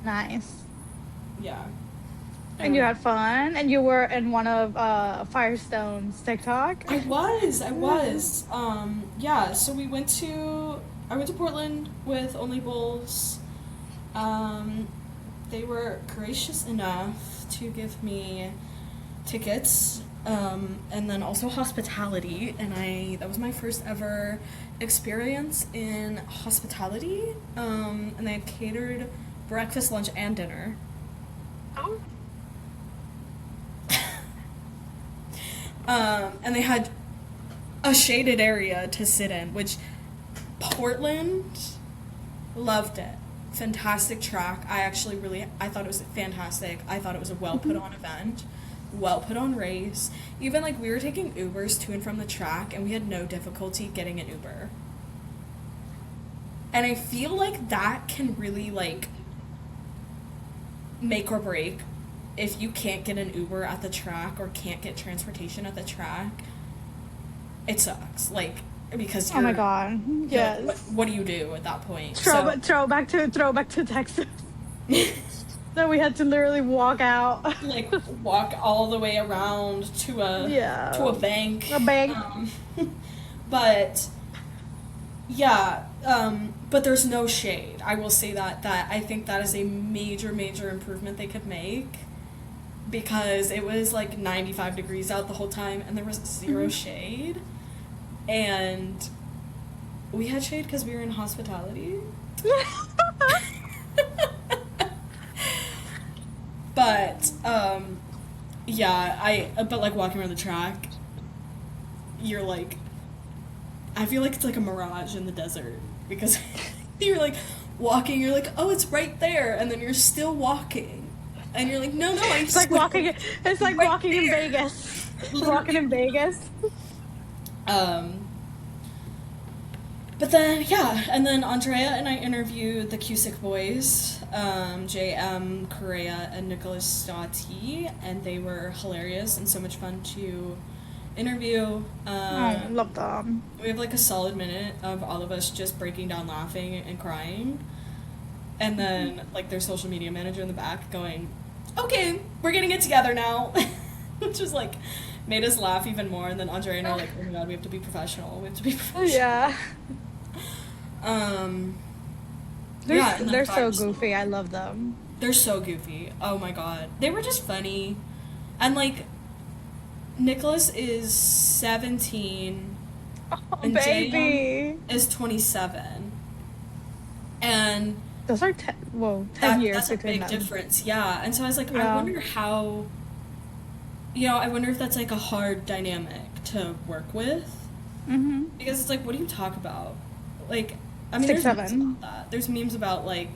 [SPEAKER 1] Nice.
[SPEAKER 2] Yeah.
[SPEAKER 1] And you had fun, and you were in one of Firestone's TikTok.
[SPEAKER 2] I was. Yeah, so I went to Portland with Only Bulls. They were gracious enough to give me tickets, and then also hospitality, and that was my first ever experience in hospitality, and they had catered breakfast, lunch, and dinner.
[SPEAKER 1] Oh.
[SPEAKER 2] And they had a shaded area to sit in, which Portland loved it. Fantastic track. I thought it was fantastic. I thought it was a well put on event, well put on race. Even like we were taking Ubers to and from the track, and we had no difficulty getting an Uber. And I feel like that can really like make or break if you can't get an Uber at the track or can't get transportation at the track. It sucks. Like, because
[SPEAKER 1] Oh my god. Yes.
[SPEAKER 2] like, what do you do at that point?
[SPEAKER 1] Throw back to Texas. So we had to literally walk out.
[SPEAKER 2] Like walk all the way around to a bank.
[SPEAKER 1] A bank.
[SPEAKER 2] But yeah, but there's no shade. I will say that I think that is a major improvement they could make, because it was like 95 degrees out the whole time and there was zero shade. And we had shade because we were in hospitality. But yeah, but like walking around the track, you're like, I feel like it's like a mirage in the desert, because you're like walking, you're like, oh, it's right there, and then you're still walking, and you're like, no,
[SPEAKER 1] It's like walking. It's like
[SPEAKER 2] right
[SPEAKER 1] walking in
[SPEAKER 2] there.
[SPEAKER 1] Vegas. Walking in Vegas.
[SPEAKER 2] But then, yeah, and then Andrea and I interviewed the Cusick boys, J.M. Correa and Nicholas Stati, and they were hilarious and so much fun to interview.
[SPEAKER 1] I love them.
[SPEAKER 2] We have like a solid minute of all of us just breaking down laughing and crying, and then like their social media manager in the back going, okay, we're getting it together now. Which was like made us laugh even more. And then Andrea and I were like, oh my god, we have to be professional.
[SPEAKER 1] Yeah. They're so
[SPEAKER 2] Firestone.
[SPEAKER 1] goofy. I love them.
[SPEAKER 2] They're so goofy. Oh my god. They were just funny. And like Nicholas is 17 and
[SPEAKER 1] Baby.
[SPEAKER 2] JM is 27. And
[SPEAKER 1] Those are 10 years
[SPEAKER 2] that's a
[SPEAKER 1] between
[SPEAKER 2] big
[SPEAKER 1] them.
[SPEAKER 2] difference. Yeah. And so I was like,
[SPEAKER 1] Yeah.
[SPEAKER 2] I wonder how, I wonder if that's like a hard dynamic to work with.
[SPEAKER 1] Mm-hmm.
[SPEAKER 2] Because it's like, what do you talk about? Like, I mean,
[SPEAKER 1] 6,
[SPEAKER 2] there's memes
[SPEAKER 1] 7.
[SPEAKER 2] about that. There's memes about, like,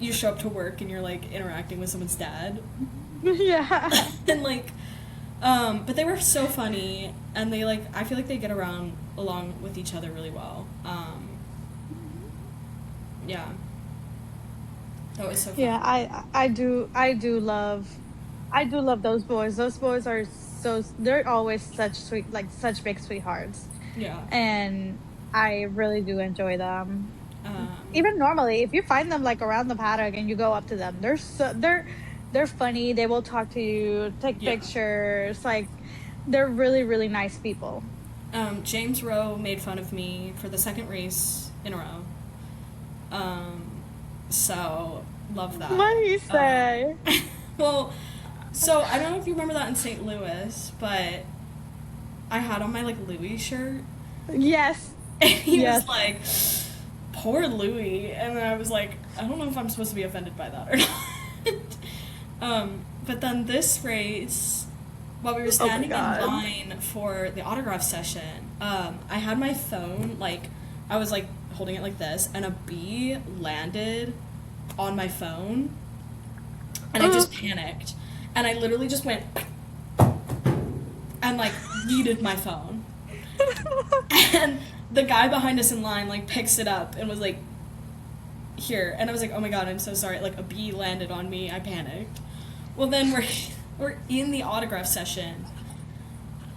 [SPEAKER 2] you show up to work and you're, like, interacting with someone's dad.
[SPEAKER 1] Yeah.
[SPEAKER 2] And, like, but they were so funny, and they, like, I feel like they get along with each other really well. Yeah. That was so fun.
[SPEAKER 1] Yeah, I do love those boys. Those boys are they're always such sweet, like such big sweethearts.
[SPEAKER 2] Yeah.
[SPEAKER 1] And I really do enjoy them. Even normally, if you find them like around the paddock and you go up to them, they're funny. They will talk to you, take pictures. Like, they're really, really nice people.
[SPEAKER 2] James Rowe made fun of me for the second race in a row. So love that.
[SPEAKER 1] What did he say?
[SPEAKER 2] Well, so I don't know if you remember that in St. Louis, but I had on my like Louis shirt.
[SPEAKER 1] Yes.
[SPEAKER 2] And he was like, poor Louis. And then I was like, I don't know if I'm supposed to be offended by that or not. But then this race, while we were standing in line for the autograph session, I had my phone, like, I was like holding it like this, and a bee landed on my phone, and I just panicked. And I literally just went and like yeeted my phone. And the guy behind us in line like picks it up and was like, here. And I was like, oh my god, I'm so sorry. Like, a bee landed on me. I panicked. Well, then we're in the autograph session,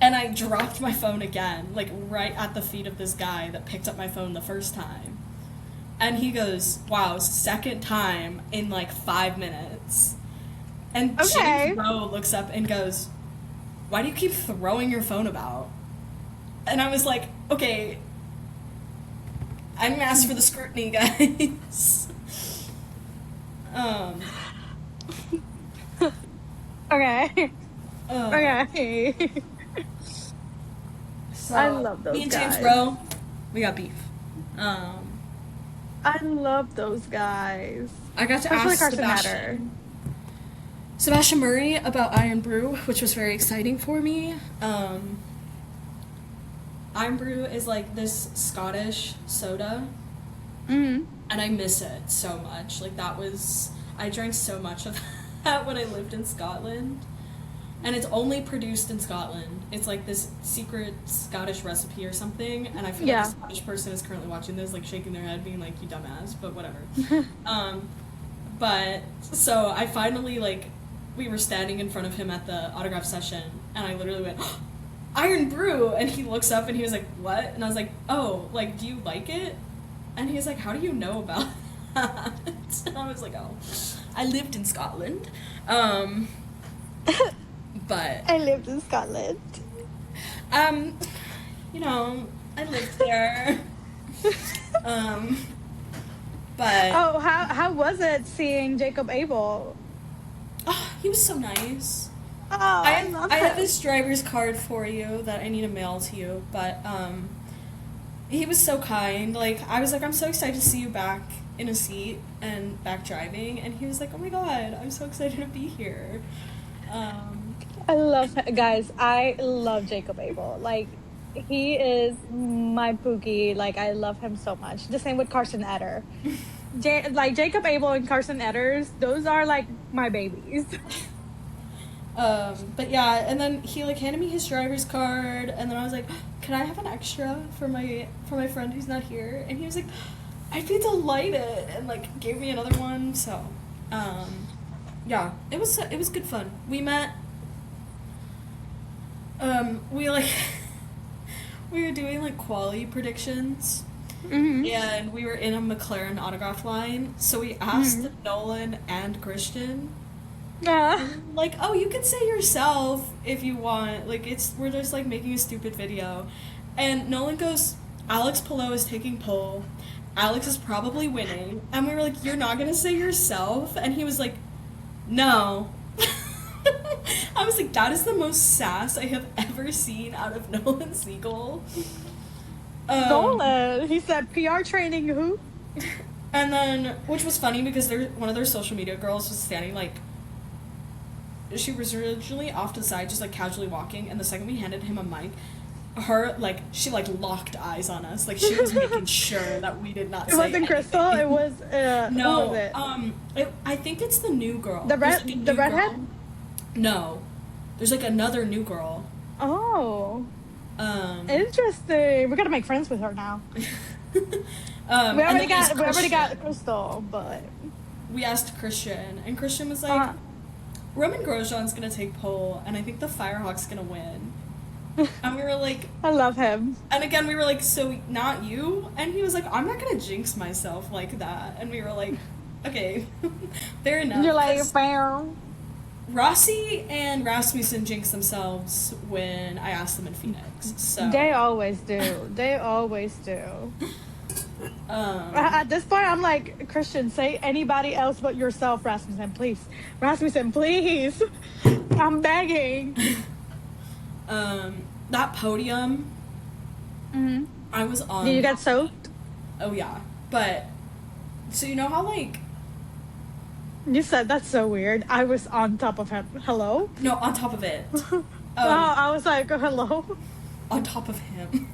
[SPEAKER 2] and I dropped my phone again, like right at the feet of this guy that picked up my phone the first time. And he goes, wow, second time in like 5 minutes. And James Rowe looks up and goes, why do you keep throwing your phone about? And I was like, okay, I'm gonna ask for the scrutiny, guys.
[SPEAKER 1] Okay. Okay.
[SPEAKER 2] So,
[SPEAKER 1] I love those guys.
[SPEAKER 2] Me and James Rowe, we got beef.
[SPEAKER 1] I love those guys.
[SPEAKER 2] I got to ask Sebastian Murray about Iron Brew, which was very exciting for me. Iron Brew is like this Scottish soda, and I miss it so much. Like, I drank so much of that when I lived in Scotland, and it's only produced in Scotland. It's like this secret Scottish recipe or something, and I feel like a Scottish person is currently watching this, like shaking their head, being like, you dumbass, but whatever. But, so I finally, like, we were standing in front of him at the autograph session, and I literally went, oh, Iron Brew! And he looks up and he was like, what? And I was like, oh, like, do you like it? And he was like, how do you know about that? And I was like, oh, I lived in Scotland. But
[SPEAKER 1] I lived in Scotland.
[SPEAKER 2] You know, I lived there. But
[SPEAKER 1] oh, how was it seeing Jacob Abel?
[SPEAKER 2] Oh, he was so nice.
[SPEAKER 1] Oh,
[SPEAKER 2] I have this driver's card for you that I need to mail to you, but he was so kind. Like, I was like, I'm so excited to see you back in a seat and back driving, and he was like, oh my god, I'm so excited to be here.
[SPEAKER 1] I love Jacob Abel. Like, he is my Pookie. Like, I love him so much. The same with Carson Etter. Jacob Abel and Carson Etters, those are like my babies.
[SPEAKER 2] But yeah, and then he like handed me his driver's card, and then I was like, can I have an extra for my friend who's not here? And he was like, I'd be delighted, and like gave me another one. So yeah, it was good fun. We met, we were doing like quality predictions. And we were in a McLaren autograph line, so we asked Nolan and Christian, like, oh, you can say yourself if you want, like, we're just like making a stupid video. And Nolan goes, Alex Palou is taking pole, Alex is probably winning. And we were like, you're not gonna say yourself? And he was like, no. I was like, that is the most sass I have ever seen out of Nolan Siegel.
[SPEAKER 1] Nolan, he said PR training who?
[SPEAKER 2] And then, which was funny because one of their social media girls was standing like, she was originally off to the side, just like casually walking, and the second we handed him a mic, she like locked eyes on us, like she was making sure that we did not say anything.
[SPEAKER 1] It wasn't Crystal, it was,
[SPEAKER 2] no,
[SPEAKER 1] who was it?
[SPEAKER 2] I think it's the new girl.
[SPEAKER 1] The redhead?
[SPEAKER 2] Girl. No. There's like another new girl.
[SPEAKER 1] Oh. Interesting. We're gonna make friends with her now. we already got Crystal, but
[SPEAKER 2] we asked Christian, and Christian was like, Roman Grosjean's gonna take pole, and I think the Firehawk's gonna win. And we were like,
[SPEAKER 1] I love him.
[SPEAKER 2] and again, we were like, so not you? And he was like, I'm not gonna jinx myself like that. And we were like, okay, fair enough.
[SPEAKER 1] You're like,
[SPEAKER 2] 'Cause
[SPEAKER 1] bam.
[SPEAKER 2] Rossi and Rasmussen jinx themselves when I asked them in Phoenix. So
[SPEAKER 1] They always do. They always do. At this point, I'm like, Christian, say anybody else but yourself, Rasmussen, please. Rasmussen, please. I'm begging.
[SPEAKER 2] that podium,
[SPEAKER 1] Mm-hmm.
[SPEAKER 2] I was on.
[SPEAKER 1] Did you get soaked?
[SPEAKER 2] Oh yeah, but so you know how like
[SPEAKER 1] You said that's so weird. I was on top of him. Hello?
[SPEAKER 2] no on top of it,
[SPEAKER 1] I was like, hello?
[SPEAKER 2] on top of him.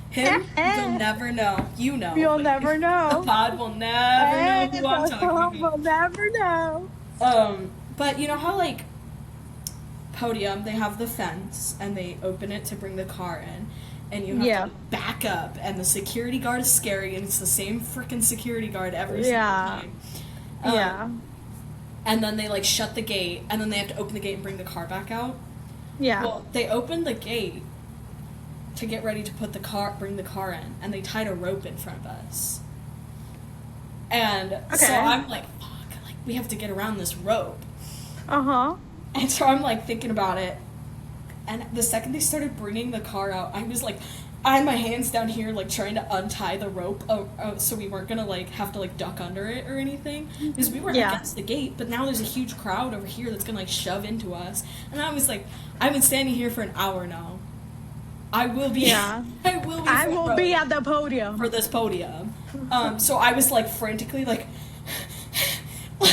[SPEAKER 2] Him, you'll never know. You know.
[SPEAKER 1] You'll
[SPEAKER 2] but
[SPEAKER 1] never know.
[SPEAKER 2] The pod will never know who I'm talking about.
[SPEAKER 1] We'll never know.
[SPEAKER 2] But you know how like podium, they have the fence and they open it to bring the car in, and you have to back up, and the security guard is scary, and it's the same freaking security guard every single time.
[SPEAKER 1] Yeah.
[SPEAKER 2] And then they like shut the gate, and then they have to open the gate and bring the car back out.
[SPEAKER 1] Yeah.
[SPEAKER 2] Well, they opened the gate to get ready to bring the car in, and they tied a rope in front of us. And so I'm like, fuck, like we have to get around this rope.
[SPEAKER 1] Uh-huh.
[SPEAKER 2] And so I'm like thinking about it, and the second they started bringing the car out, I was like, I had my hands down here like trying to untie the rope, so we weren't gonna like have to like duck under it or anything, because we were against the gate. But now there's a huge crowd over here that's gonna like shove into us, and I was like, I've been standing here for an hour now. I will be.
[SPEAKER 1] Yeah.
[SPEAKER 2] I will be
[SPEAKER 1] at the podium
[SPEAKER 2] for this podium. So I was like frantically like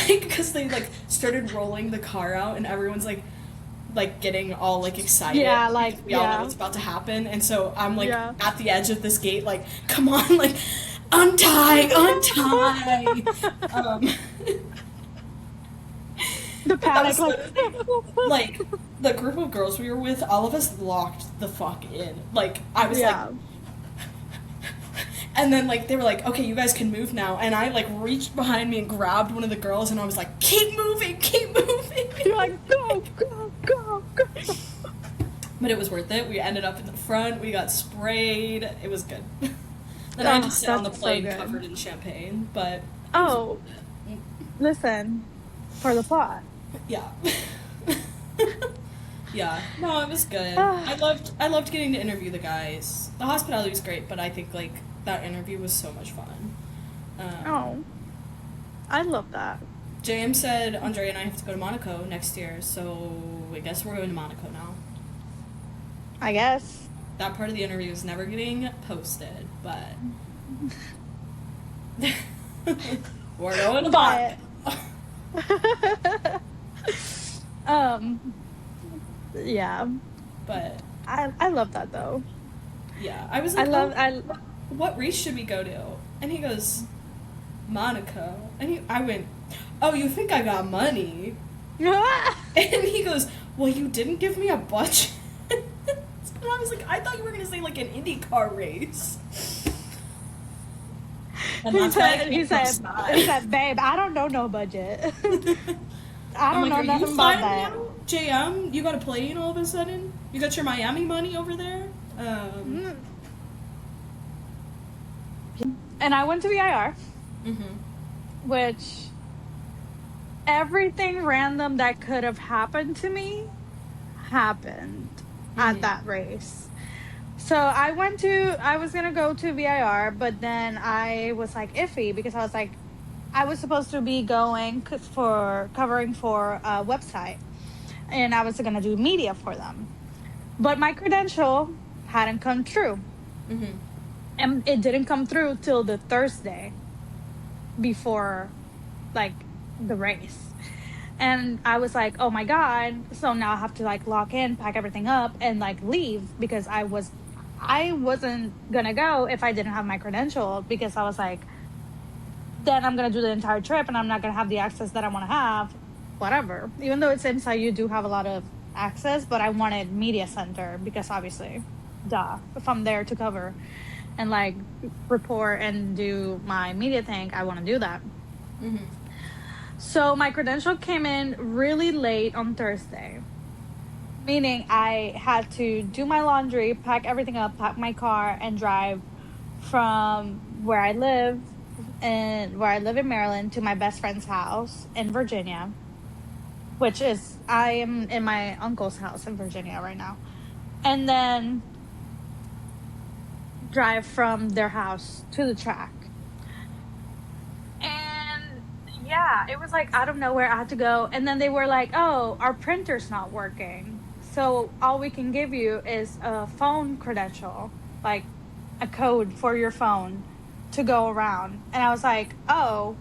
[SPEAKER 2] because they like started rolling the car out, and everyone's like getting all like excited.
[SPEAKER 1] Yeah, like
[SPEAKER 2] we all know what's about to happen, and so I'm like at the edge of this gate, like, come on, like untie.
[SPEAKER 1] The panic,
[SPEAKER 2] like the group of girls we were with, all of us locked the fuck in. Like I was like, and then like they were like, okay, you guys can move now, and I like reached behind me and grabbed one of the girls, and I was like, keep moving.
[SPEAKER 1] You're like, go.
[SPEAKER 2] But it was worth it. We ended up in the front. We got sprayed. It was good. Then I had to sit on the plane covered in champagne. But
[SPEAKER 1] listen, for the plot.
[SPEAKER 2] Yeah. Yeah. No, it was good. I loved getting to interview the guys. The hospitality was great, but I think like that interview was so much fun.
[SPEAKER 1] I love that.
[SPEAKER 2] JM said Andre and I have to go to Monaco next year, so I guess we're going to Monaco now.
[SPEAKER 1] I guess.
[SPEAKER 2] That part of the interview is never getting posted, but we're going to Monaco.
[SPEAKER 1] Yeah.
[SPEAKER 2] But
[SPEAKER 1] I love that though.
[SPEAKER 2] Yeah, I was like, what race should we go to? And he goes, Monaco. And I went, oh, you think I got money? And he goes, well, you didn't give me a budget. And I was like, I thought you were going to say like an IndyCar race. And
[SPEAKER 1] he said, babe, I don't know no budget. I don't know nothing about that.
[SPEAKER 2] JM, you got a plane all of a sudden? You got your Miami money over there?
[SPEAKER 1] And I went to VIR, which everything random that could have happened to me happened at that race. So I was going to go to VIR, but then I was like iffy because I was like, I was supposed to be going covering for a website, and I was going to do media for them. But my credential hadn't come through. And it didn't come through till the Thursday before, like, the race. And I was like, oh my God. So now I have to, like, lock in, pack everything up, and, like, leave because I wasn't gonna go if I didn't have my credential, because I was like, then I'm gonna do the entire trip and I'm not gonna have the access that I want to have, whatever. Even though it's inside, you do have a lot of access, but I wanted media center because obviously, if I'm there to cover and like report and do my media thing, I want to do that. So my credential came in really late on Thursday, Meaning I had to do my laundry, pack everything up, pack my car, and drive from where I live in Maryland to my best friend's house in Virginia, which is I am in my uncle's house in Virginia right now. And then drive from their house to the track. And yeah, it was like out of nowhere I had to go. And then they were like, "Oh, our printer's not working. So all we can give you is a phone credential, like a code for your phone to go around." And I was like, "Oh,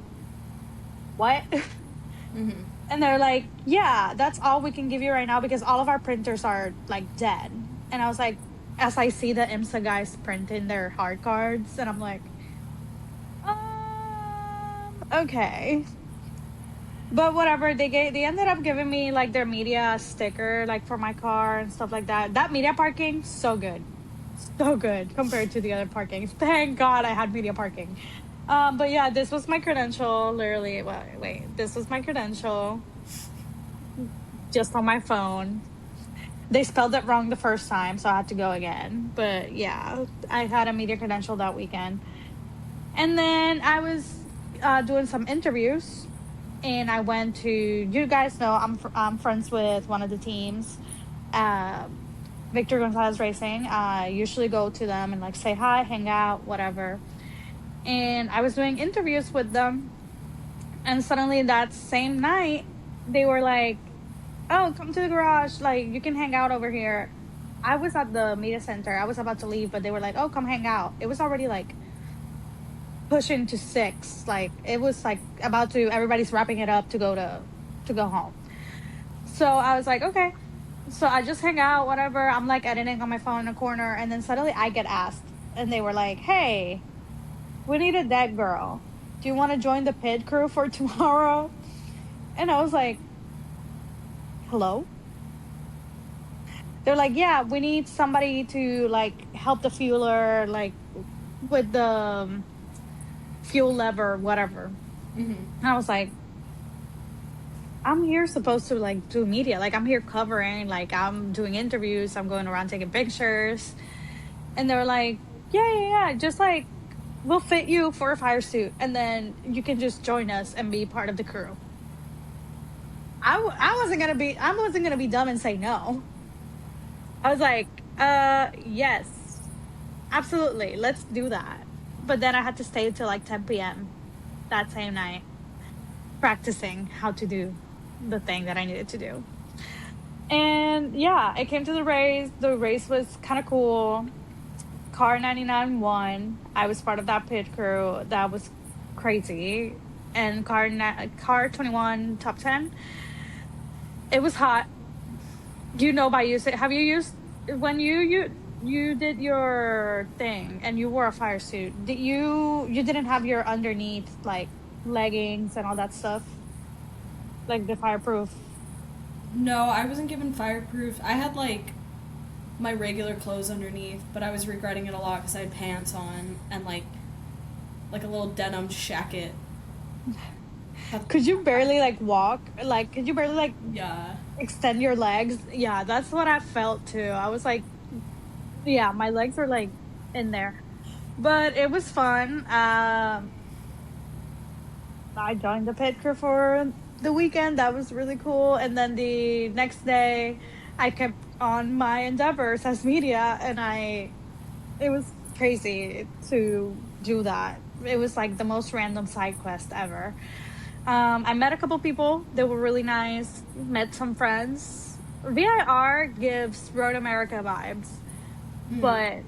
[SPEAKER 1] what?"
[SPEAKER 2] Mm-hmm.
[SPEAKER 1] And they're like, "Yeah, that's all we can give you right now because all of our printers are like dead." And I was like, as I see the IMSA guys printing their hard cards, and I'm like, okay. But whatever, they ended up giving me like their media sticker, like for my car and stuff like that. That media parking, so good. So good compared to the other parkings. Thank God I had media parking. But yeah, this was my credential, literally. Wait, this was my credential just on my phone. They spelled it wrong the first time, so I had to go again. But yeah, I had a media credential that weekend. And then I was doing some interviews, and I went to, you guys know, I'm friends with one of the teams, uh, Victor Gonzalez Racing. I usually go to them and like say hi, hang out, whatever. And I was doing interviews with them, and suddenly that same night, they were like, "Oh, come to the garage. Like, you can hang out over here." I was at the media center. I was about to leave, but they were like, "Oh, come hang out." It was already like pushing to 6. Like, it was like about to, everybody's wrapping it up to go home. So I was like, okay. So I just hang out, whatever. I'm like editing on my phone in a corner, and then suddenly I get asked, and they were like, "Hey, we need a dead girl. Do you want to join the pit crew for tomorrow?" And I was like, "Hello?" They're like, "Yeah, we need somebody to like help the fueler, like with the fuel lever, whatever."
[SPEAKER 2] Mm-hmm.
[SPEAKER 1] And I was like, "I'm here supposed to like do media. Like, I'm here covering, like I'm doing interviews, I'm going around taking pictures." And they're like, yeah, just like we'll fit you for a fire suit, and then you can just join us and be part of the crew. I wasn't gonna be dumb and say no. I was like, yes, absolutely, let's do that. But then I had to stay till like 10 p.m. that same night, practicing how to do the thing that I needed to do. And yeah, I came to the race. The race was kind of cool. Car 99 won. I was part of that pit crew. That was crazy. And car 21 top 10. It was hot. You know, by using, have you used, when you did your thing and you wore a fire suit, did you didn't have your underneath like leggings and all that stuff, like the fireproof?
[SPEAKER 2] No, I wasn't given fireproof. I had like my regular clothes underneath, but I was regretting it a lot because I had pants on and like a little denim jacket.
[SPEAKER 1] Could you barely like walk? Like, could you barely like
[SPEAKER 2] Yeah.
[SPEAKER 1] extend your legs? Yeah, that's what I felt too. I was like, yeah, my legs were like in there, but it was fun. I joined the pit crew for the weekend. That was really cool. And then the next day, I kept on my endeavors as media, and it was crazy to do that. It was like the most random side quest ever. I met a couple people. They were really nice. Met some friends. VIR gives Road America vibes, but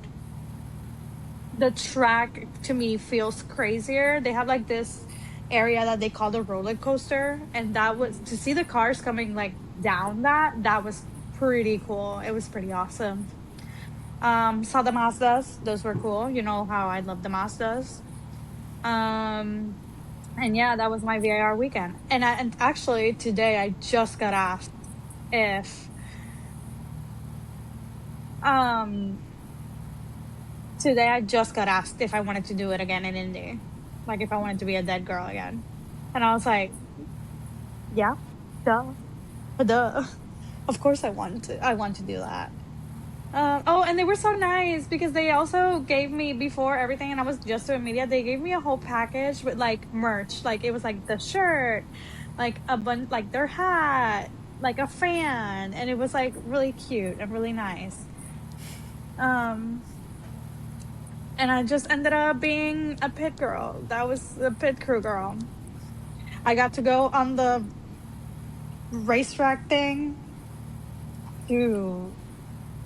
[SPEAKER 1] the track to me feels crazier. They have like this area that they call the roller coaster, and that was to see the cars coming like down that was pretty cool. It was pretty awesome. Saw the Mazdas. Those were cool. You know how I love the Mazdas. And yeah, that was my VIR weekend. And actually today I just got asked if um today I just got asked if I wanted to do it again in Indy. Like if I wanted to be a dead girl again. And I was like, yeah, duh. Duh. Of course, I want to. I want to do that. Oh, and they were so nice because they also gave me before everything, and I was just doing media. They gave me a whole package with like merch. Like it was like the shirt, like a bunch, like their hat, like a fan, and it was like really cute and really nice. Um, and I just ended up being a pit girl. That was the pit crew girl. I got to go on the racetrack thing to,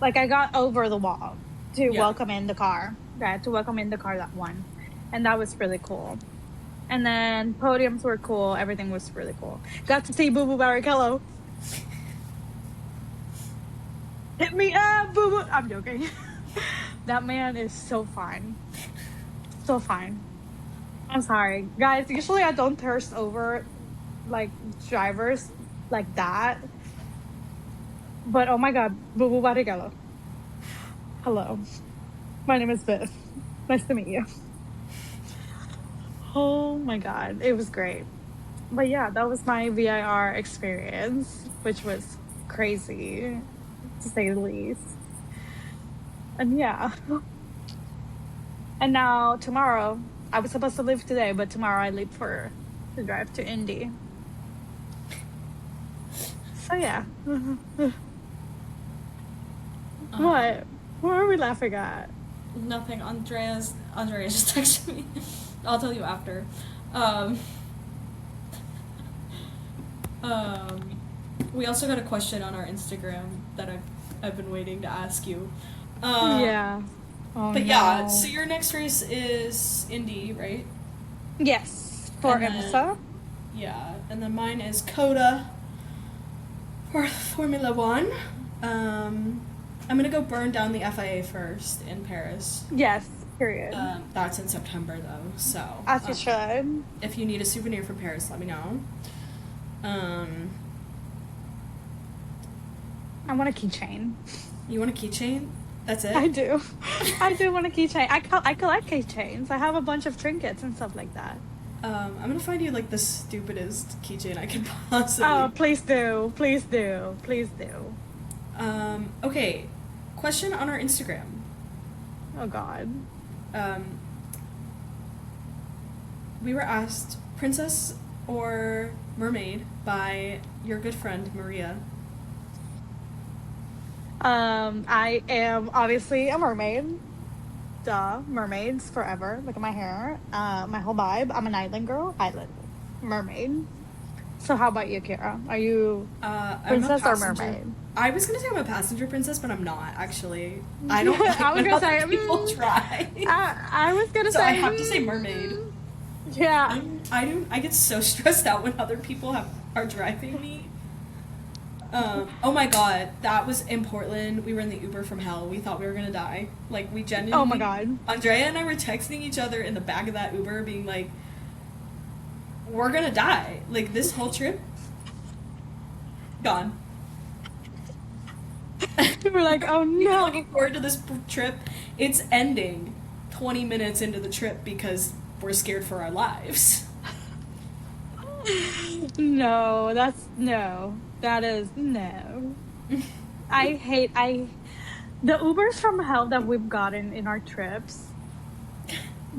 [SPEAKER 1] like, I got over the wall to welcome in the car. Yeah, to welcome in the car that won. And that was really cool. And then podiums were cool. Everything was really cool. Got to see Boo Boo Barrichello. Hit me up, Boo Boo. I'm joking. That man is so fine. So fine. I'm sorry. Guys, usually I don't thirst over, like, drivers like that. But, oh my God, Boo Boo Barrichello. Hello. My name is Biff. Nice to meet you. Oh my God. It was great. But yeah, that was my VIR experience, which was crazy, to say the least. And yeah. And now tomorrow, I was supposed to leave today, but tomorrow I leave to drive to Indy. So yeah. What? What are we laughing at?
[SPEAKER 2] Nothing. Andrea just texted me. I'll tell you after. We also got a question on our Instagram that I've been waiting to ask you.
[SPEAKER 1] Yeah. Oh,
[SPEAKER 2] but yeah, so your next race is Indy, right?
[SPEAKER 1] Yes, for IMSA.
[SPEAKER 2] Yeah, and then mine is Coda for Formula One. I'm gonna go burn down the FIA first in Paris.
[SPEAKER 1] Yes, period.
[SPEAKER 2] That's in September though, so.
[SPEAKER 1] As you should.
[SPEAKER 2] If you need a souvenir from Paris, let me know.
[SPEAKER 1] I want a keychain.
[SPEAKER 2] You want a keychain? That's it?
[SPEAKER 1] I do. I do want a keychain. I collect keychains. I have a bunch of trinkets and stuff like that.
[SPEAKER 2] I'm gonna find you like the stupidest keychain I could possibly.
[SPEAKER 1] Oh, please do. Please do. Please do.
[SPEAKER 2] Okay. Question on our Instagram.
[SPEAKER 1] Oh God.
[SPEAKER 2] We were asked princess or mermaid by your good friend Maria.
[SPEAKER 1] I am obviously a mermaid. Duh, mermaids forever. Look at my hair. My whole vibe. I'm an island girl. Island. Mermaid. So how about you, Kira? Are you princess or mermaid?
[SPEAKER 2] I was gonna say I'm a passenger princess, but I'm not actually. I don't like
[SPEAKER 1] I was
[SPEAKER 2] when
[SPEAKER 1] gonna
[SPEAKER 2] other
[SPEAKER 1] say,
[SPEAKER 2] people try.
[SPEAKER 1] I was gonna
[SPEAKER 2] so
[SPEAKER 1] say.
[SPEAKER 2] I have to say mermaid.
[SPEAKER 1] Yeah.
[SPEAKER 2] I get so stressed out when other people are driving me. Oh my God, that was in Portland. We were in the Uber from hell. We thought we were gonna die. Like, we genuinely.
[SPEAKER 1] Oh my God.
[SPEAKER 2] Andrea and I were texting each other in the back of that Uber, being like, "We're gonna die. Like, this whole trip, gone."
[SPEAKER 1] We were like, "Oh no."
[SPEAKER 2] Looking forward to this trip. It's ending 20 minutes into the trip because we're scared for our lives.
[SPEAKER 1] No, that is no. The Ubers from hell that we've gotten in our trips.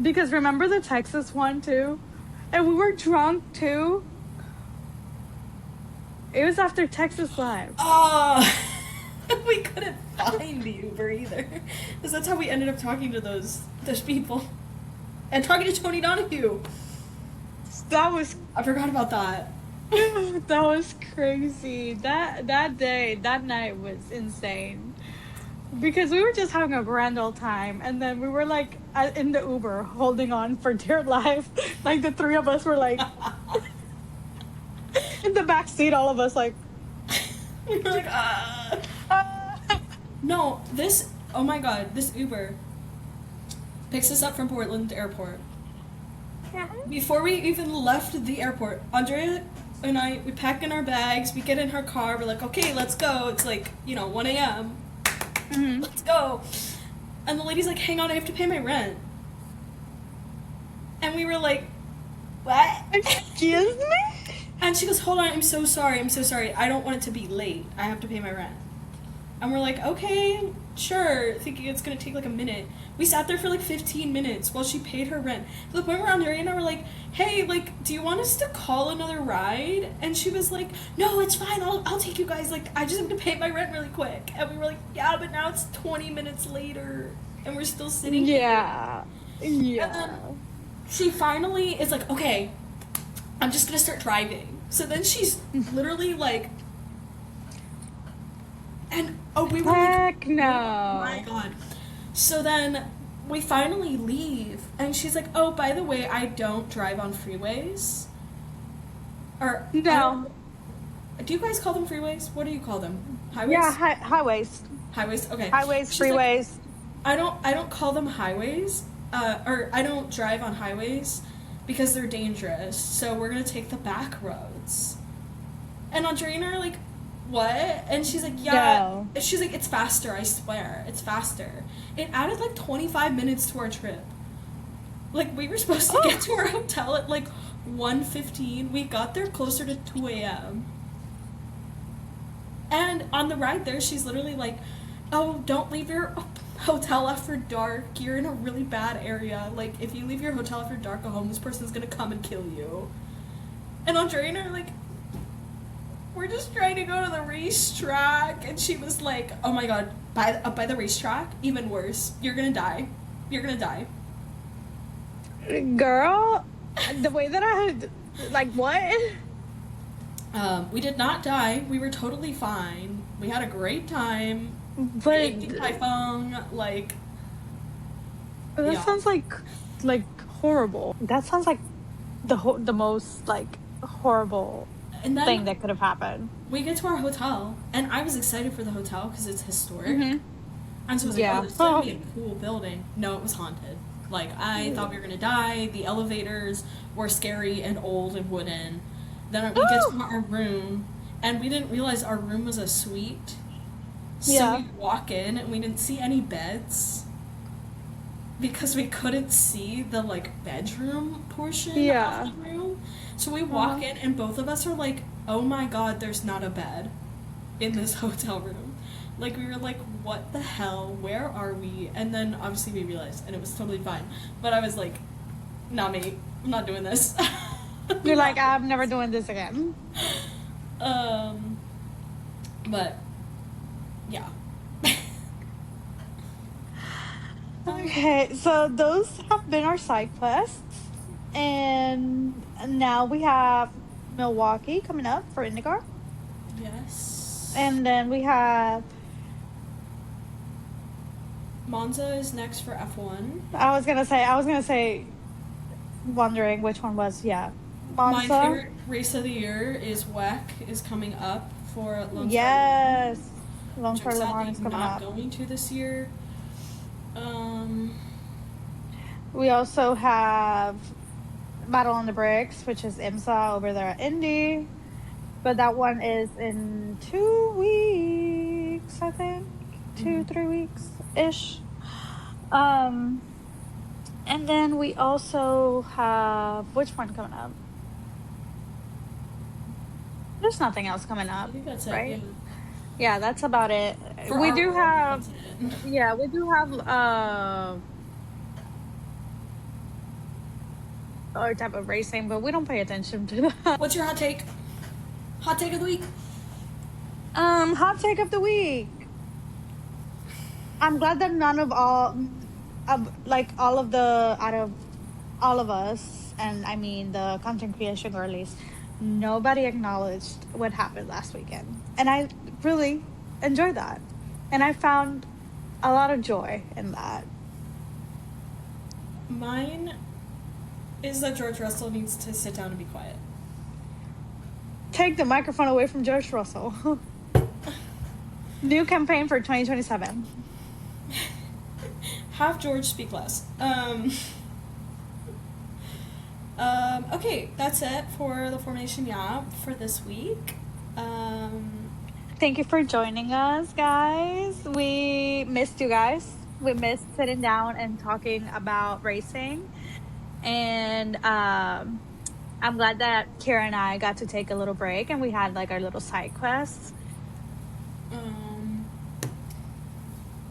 [SPEAKER 1] Because remember the Texas one too? And we were drunk too. It was after Texas Live.
[SPEAKER 2] Oh, we couldn't find the Uber either. Because that's how we ended up talking to those people. And talking to Tony Donahue. I forgot about that.
[SPEAKER 1] That was crazy. That night was insane. Because we were just having a grand old time, and then we were like in the Uber holding on for dear life. Like the three of us were like in the back seat, all of us like
[SPEAKER 2] we were like No, oh my God, this Uber picks us up from Portland Airport. Before we even left the airport, Andrea and I, we pack in our bags, we get in her car, we're like, okay, let's go. It's like, 1 a.m.
[SPEAKER 1] Mm-hmm.
[SPEAKER 2] Let's go. And the lady's like, hang on, I have to pay my rent. And we were like, what?
[SPEAKER 1] Excuse me?
[SPEAKER 2] And she goes, hold on, I'm so sorry. I don't want it to be late. I have to pay my rent. And we're like, okay, sure, thinking it's going to take like a minute. We sat there for like 15 minutes while she paid her rent. To the point where Andrea and I were like, hey, like, do you want us to call another ride? And she was like, no, it's fine. I'll take you guys. Like, I just have to pay my rent really quick. And we were like, yeah, but now it's 20 minutes later. And we're still sitting here.
[SPEAKER 1] Yeah.
[SPEAKER 2] And then she finally is like, okay, I'm just going to start driving. So then she's literally like, and we were
[SPEAKER 1] Heck
[SPEAKER 2] like,
[SPEAKER 1] no.
[SPEAKER 2] oh my god. So then we finally leave, and she's like, oh, by the way, I don't drive on freeways. Or
[SPEAKER 1] No.
[SPEAKER 2] Do you guys call them freeways? What do you call them? Highways?
[SPEAKER 1] Yeah, highways.
[SPEAKER 2] Highways. Okay.
[SPEAKER 1] Highways,
[SPEAKER 2] She's like,
[SPEAKER 1] freeways.
[SPEAKER 2] I don't call them highways. Or I don't drive on highways because they're dangerous. So we're gonna take the back roads. And Andrea and I are like, what? And she's like, yeah.
[SPEAKER 1] No.
[SPEAKER 2] She's like, it's faster, I swear. It's faster. It added like 25 minutes to our trip. Like, we were supposed to get to our hotel at like 1:15. We got there closer to 2 a.m. And on the ride there, she's literally like, oh, don't leave your hotel after dark. You're in a really bad area. Like, if you leave your hotel after dark, a homeless person's gonna come and kill you. And Andrea and I are like, we're just trying to go to the racetrack. And she was like, oh my god, by the racetrack, even worse. You're gonna die.
[SPEAKER 1] Girl, the way that I had, like, what?
[SPEAKER 2] We did not die. We were totally fine. We had a great time.
[SPEAKER 1] But
[SPEAKER 2] iPhone, like,
[SPEAKER 1] that sounds like horrible. That sounds like the most like horrible
[SPEAKER 2] and then
[SPEAKER 1] thing that could have happened.
[SPEAKER 2] We get to our hotel, and I was excited for the hotel because it's historic.
[SPEAKER 1] Mm-hmm.
[SPEAKER 2] And so I was like, oh, this is going to be a cool building. No, it was haunted. Like, I thought we were going to die. The elevators were scary and old and wooden. Then we get to our room, and we didn't realize our room was a suite. So we walk in, and we didn't see any beds because we couldn't see the, like, bedroom portion of the room. So we walk in, and both of us are like, oh my god, there's not a bed in this hotel room. Like, we were like, what the hell? Where are we? And then, obviously, we realized, and it was totally fine. But I was like, nah, mate, I'm not doing this.
[SPEAKER 1] You're like, I'm never doing this again.
[SPEAKER 2] But, yeah.
[SPEAKER 1] Okay, so those have been our side quests. And now we have Milwaukee coming up for IndyCar.
[SPEAKER 2] Yes.
[SPEAKER 1] And then we have
[SPEAKER 2] Monza is next for F1.
[SPEAKER 1] I was gonna say wondering which one was Monza.
[SPEAKER 2] My favorite race of the year is WEC is coming up for Lone
[SPEAKER 1] Yes. Lone Star Le Mans is coming
[SPEAKER 2] not
[SPEAKER 1] up.
[SPEAKER 2] going to this year.
[SPEAKER 1] We also have Battle on the Bricks, which is IMSA over there at Indy. But that one is in 2 weeks, I think. 2-3 weeks-ish. And then we also have... Which one coming up? There's nothing else coming up,
[SPEAKER 2] I think that's
[SPEAKER 1] right?
[SPEAKER 2] it,
[SPEAKER 1] Yeah, that's about it.
[SPEAKER 2] For
[SPEAKER 1] we
[SPEAKER 2] our
[SPEAKER 1] do
[SPEAKER 2] world,
[SPEAKER 1] have...
[SPEAKER 2] that's it.
[SPEAKER 1] Yeah, we do have... other type of racing, but we don't pay attention to that.
[SPEAKER 2] What's your hot take? Hot take of the week?
[SPEAKER 1] Hot take of the week. I'm glad that out of all of us, and I mean the content creation girlies, nobody acknowledged what happened last weekend. And I really enjoyed that. And I found a lot of joy in that.
[SPEAKER 2] Mine is that George Russell needs to sit down and be quiet.
[SPEAKER 1] Take the microphone away from George Russell. New campaign for 2027.
[SPEAKER 2] Have George speak less. Okay, that's it for the Formation Yap for this week.
[SPEAKER 1] Thank you for joining us, guys. We missed you guys. We missed sitting down and talking about racing. And I'm glad that Kira and I got to take a little break and we had like our little side quests.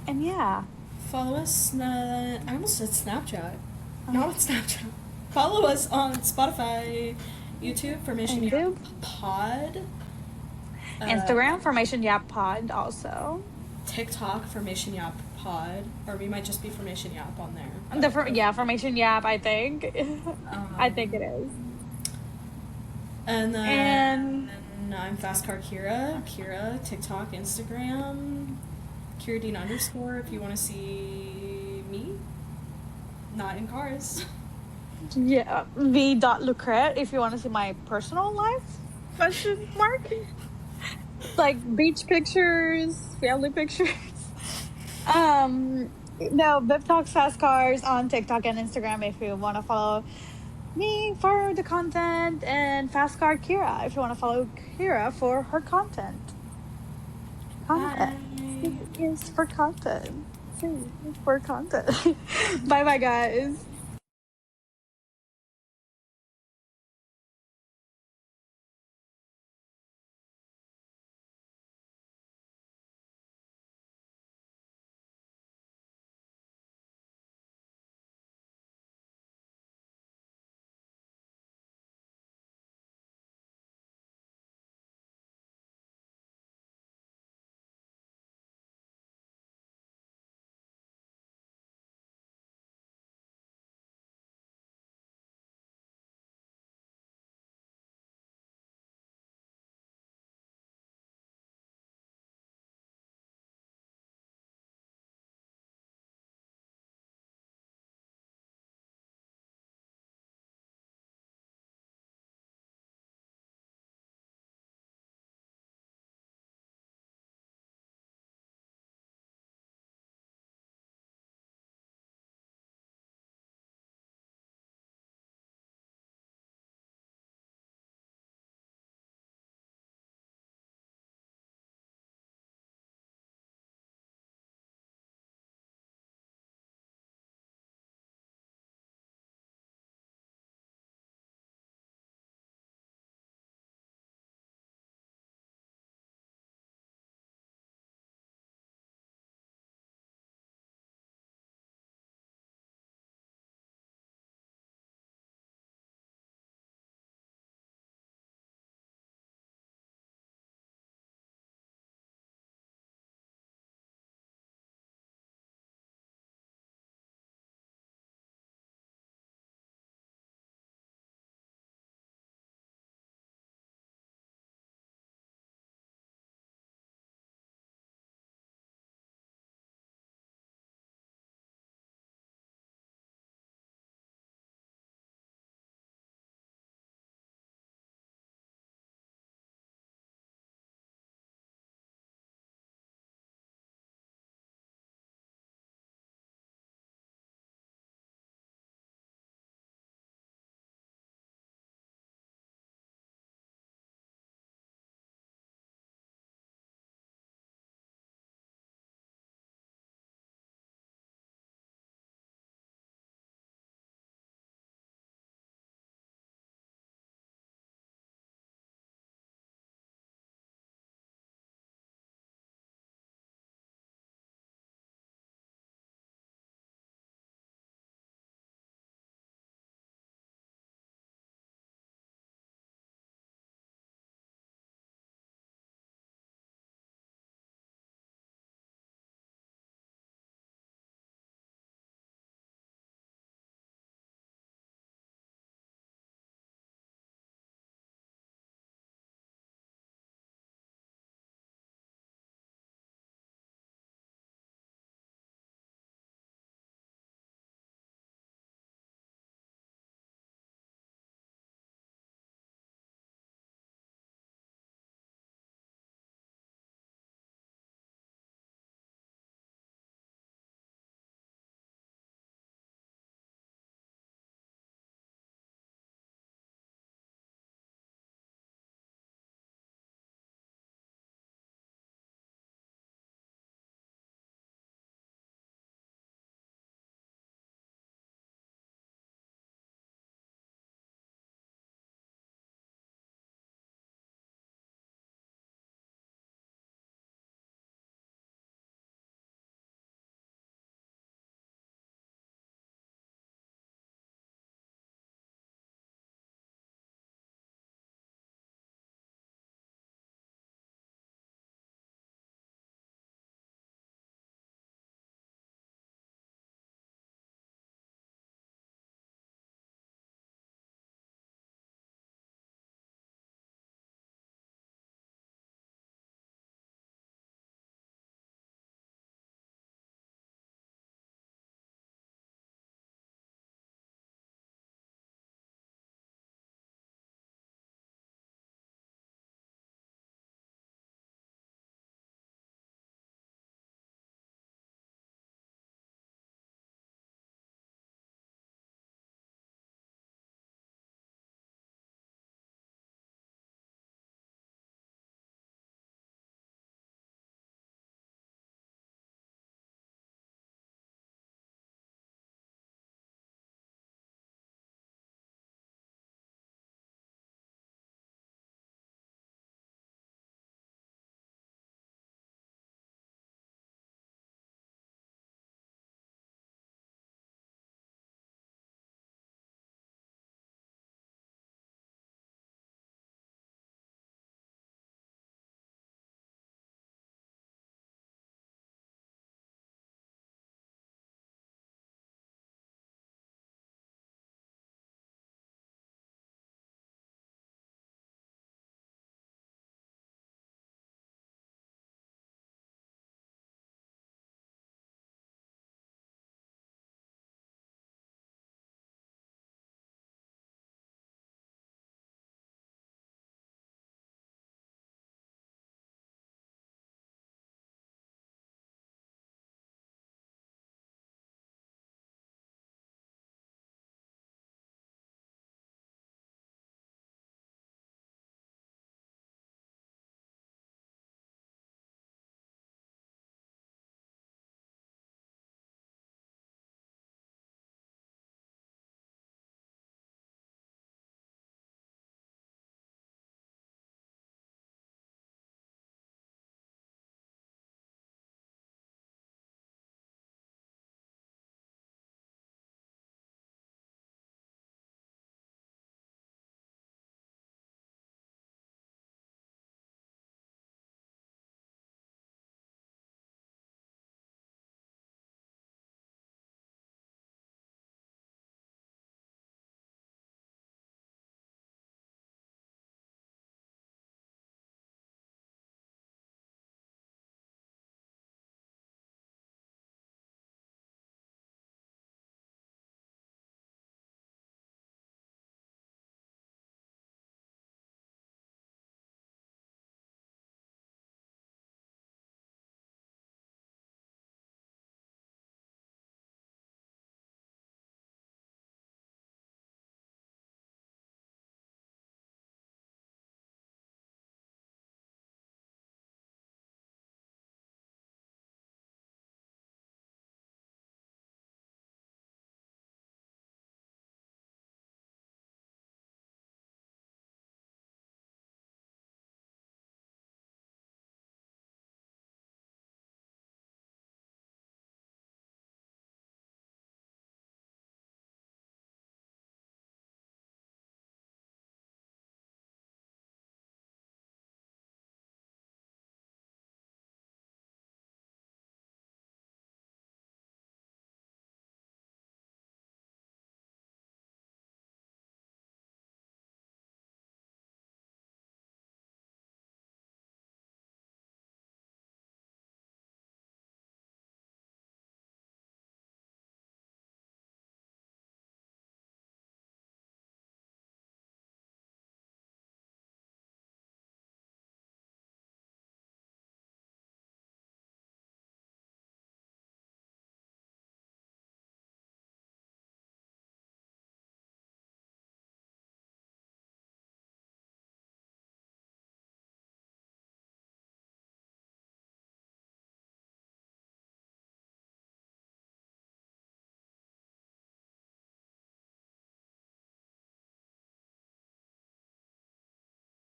[SPEAKER 1] And yeah.
[SPEAKER 2] Follow us. I almost said Snapchat. Not on Snapchat. Follow us on Spotify, YouTube, Formation Yap Pod.
[SPEAKER 1] Instagram, Formation Yap Pod also.
[SPEAKER 2] TikTok, Formation Yap Pod. Or we might just be Formation Yap on there.
[SPEAKER 1] Formation Yap, I think. I think it is.
[SPEAKER 2] And then I'm Fastcar Kira, TikTok, Instagram, KiraDean _ if you want to see me. Not in cars.
[SPEAKER 1] Yeah, v.lucret if you want to see my personal life, question mark. Like beach pictures, family pictures. No, Bip Talks Fast Cars on TikTok and Instagram if you want to follow me for the content, and Fast Car Kira if you want to follow Kira for her content. Content is for content. For content. Bye bye, guys.